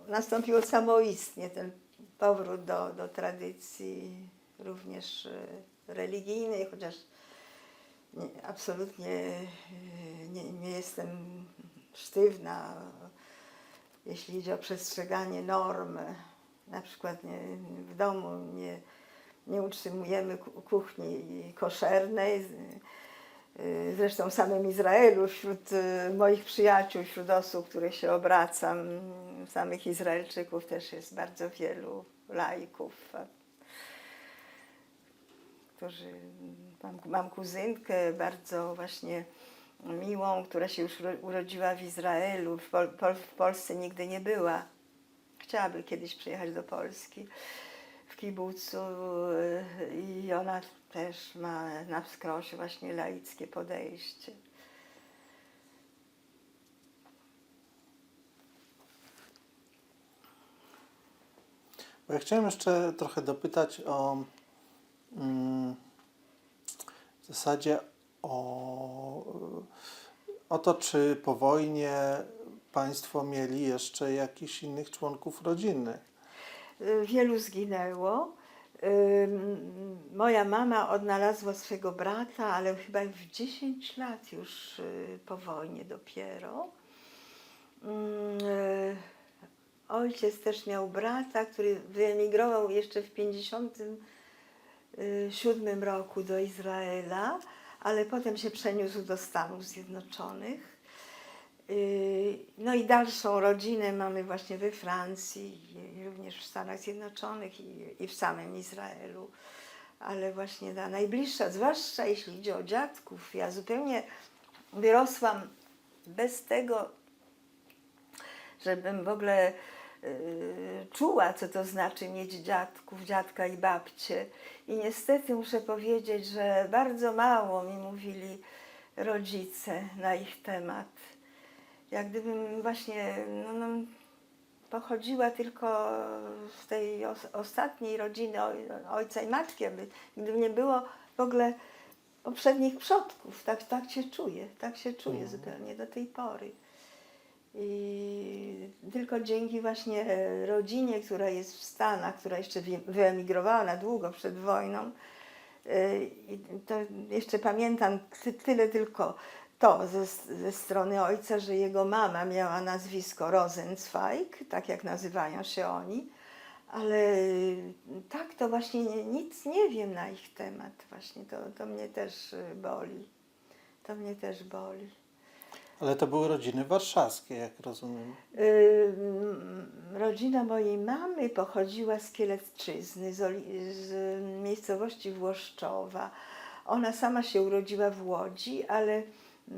nastąpiło samoistnie ten powrót do tradycji również religijnej, chociaż absolutnie nie jestem sztywna, jeśli idzie o przestrzeganie norm. Na przykład w domu nie utrzymujemy kuchni koszernej. Zresztą w samym Izraelu, wśród moich przyjaciół, wśród osób, których się obracam, samych Izraelczyków też jest bardzo wielu laików, którzy... Mam kuzynkę bardzo właśnie miłą, która się już urodziła w Izraelu, w Polsce nigdy nie była. Chciałaby kiedyś przyjechać do Polski, w kibucu, i ona też ma na wskroś właśnie laickie podejście. Bo ja chciałem jeszcze trochę dopytać w zasadzie o to, czy po wojnie Państwo mieli jeszcze jakichś innych członków rodziny. Wielu zginęło. Moja mama odnalazła swego brata, ale chyba w 10 lat już po wojnie dopiero. Ojciec też miał brata, który wyemigrował jeszcze w 1957 roku do Izraela, ale potem się przeniósł do Stanów Zjednoczonych. No i dalszą rodzinę mamy właśnie we Francji, i również w Stanach Zjednoczonych i w samym Izraelu. Ale właśnie ta najbliższa, zwłaszcza jeśli idzie o dziadków, ja zupełnie wyrosłam bez tego, żebym w ogóle czuła, co to znaczy mieć dziadków, dziadka i babcię. I niestety muszę powiedzieć, że bardzo mało mi mówili rodzice na ich temat. Jak gdybym właśnie pochodziła tylko z tej ostatniej rodziny ojca i matki, gdyby nie było w ogóle poprzednich przodków. Tak się czuję zupełnie do tej pory. I tylko dzięki właśnie rodzinie, która jest w Stanach, która jeszcze wyemigrowała na długo przed wojną, i to jeszcze pamiętam tyle tylko to ze strony ojca, że jego mama miała nazwisko Rosenzweig, tak jak nazywają się oni, ale tak to właśnie nic nie wiem na ich temat. Właśnie to mnie też boli. To mnie też boli. Ale to były rodziny warszawskie, jak rozumiem. Rodzina mojej mamy pochodziła z Kielecczyzny, z miejscowości Włoszczowa. Ona sama się urodziła w Łodzi, ale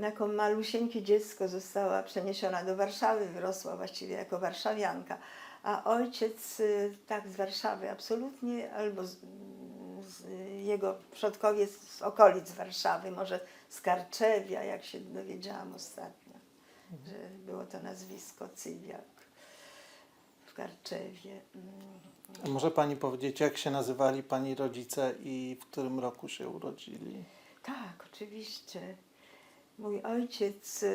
jako malusieńkie dziecko została przeniesiona do Warszawy, wyrosła właściwie jako warszawianka. A ojciec tak z Warszawy absolutnie, albo jego przodkowie z okolic Warszawy, może z Karczewia, jak się dowiedziałam ostatnio, że było to nazwisko Cywiak w Karczewie. A może Pani powiedzieć, jak się nazywali Pani rodzice i w którym roku się urodzili? Tak, oczywiście. Mój ojciec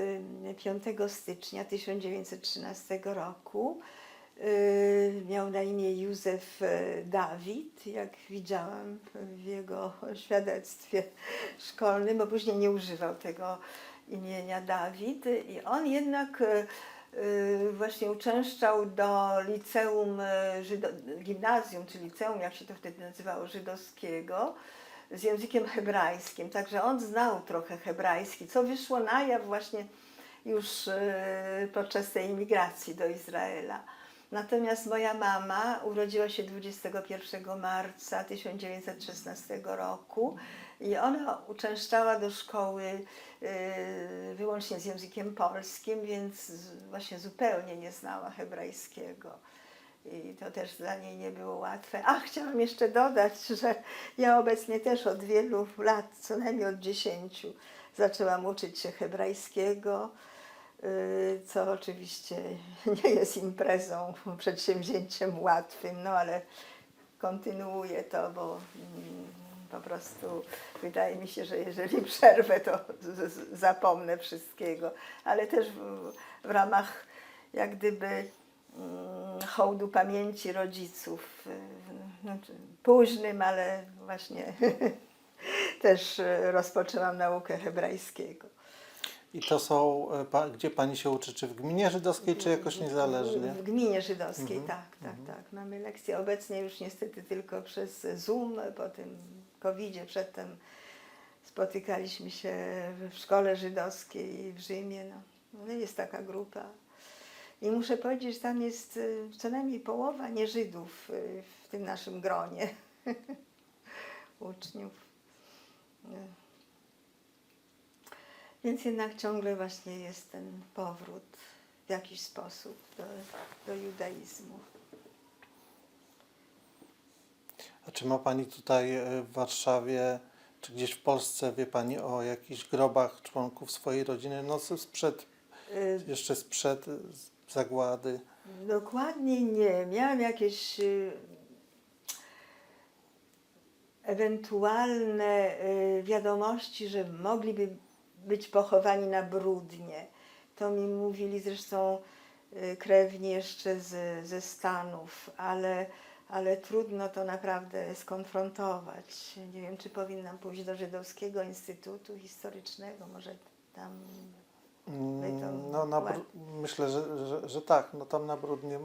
5 stycznia 1913 roku miał na imię Józef Dawid, jak widziałam w jego świadectwie szkolnym, bo później nie używał tego imienia Dawid. I on jednak właśnie uczęszczał do liceum, gimnazjum, czy liceum, jak się to wtedy nazywało, żydowskiego, z językiem hebrajskim. Także on znał trochę hebrajski, co wyszło na jaw właśnie już podczas tej imigracji do Izraela. Natomiast moja mama urodziła się 21 marca 1916 roku i ona uczęszczała do szkoły wyłącznie z językiem polskim, więc właśnie zupełnie nie znała hebrajskiego. I to też dla niej nie było łatwe. Chciałam jeszcze dodać, że ja obecnie też od wielu lat, co najmniej od 10, zaczęłam uczyć się hebrajskiego, co oczywiście nie jest imprezą, przedsięwzięciem łatwym, no ale kontynuuję to, bo po prostu wydaje mi się, że jeżeli przerwę, to zapomnę wszystkiego, ale też w ramach jak gdyby hołdu pamięci rodziców, późnym, ale właśnie też rozpoczęłam naukę hebrajskiego. I to są, gdzie Pani się uczy, czy w gminie żydowskiej, czy jakoś niezależnie? W gminie żydowskiej, tak. Mamy lekcje obecnie już niestety tylko przez Zoom, po tym COVID-zie, przedtem spotykaliśmy się w szkole żydowskiej w Rzymie. No jest taka grupa. I muszę powiedzieć, że tam jest co najmniej połowa nie Żydów w tym naszym gronie uczniów. Więc jednak ciągle właśnie jest ten powrót w jakiś sposób do judaizmu. A czy ma Pani tutaj w Warszawie, czy gdzieś w Polsce, wie Pani o jakichś grobach członków swojej rodziny, no jeszcze sprzed zagłady? Dokładnie nie. Miałam jakieś ewentualne wiadomości, że mogliby być pochowani na Bródnie. To mi mówili zresztą krewni jeszcze ze Stanów, ale trudno to naprawdę skonfrontować. Nie wiem, czy powinnam pójść do Żydowskiego Instytutu Historycznego, może tam by to No, myślę, że tak. No, tam na Bródnie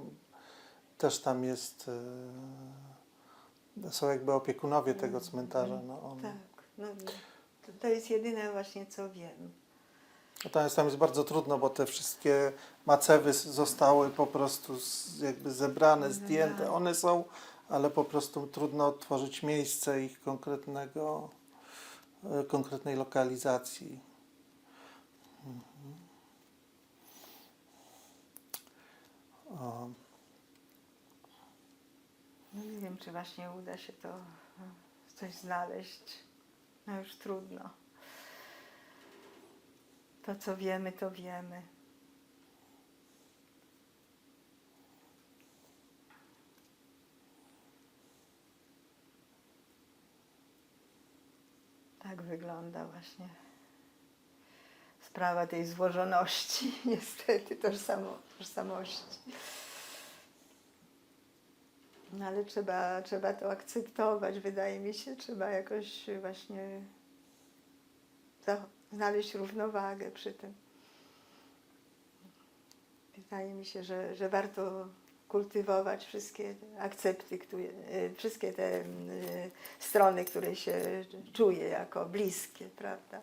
też tam jest, są jakby opiekunowie tego cmentarza. No, tak, no, to jest jedyne właśnie, co wiem. tam jest bardzo trudno, bo te wszystkie macewy zostały po prostu jakby zebrane, zdjęte. One są, ale po prostu trudno odtworzyć miejsce ich konkretnej lokalizacji. O. No nie wiem, czy właśnie uda się to coś znaleźć. No już trudno. To, co wiemy, to wiemy. Tak wygląda właśnie sprawa tej złożoności, niestety, tożsamości. No ale trzeba to akceptować, wydaje mi się, trzeba jakoś właśnie znaleźć równowagę przy tym. Wydaje mi się, że warto kultywować wszystkie akcepty, wszystkie te strony, które się czuje jako bliskie, prawda?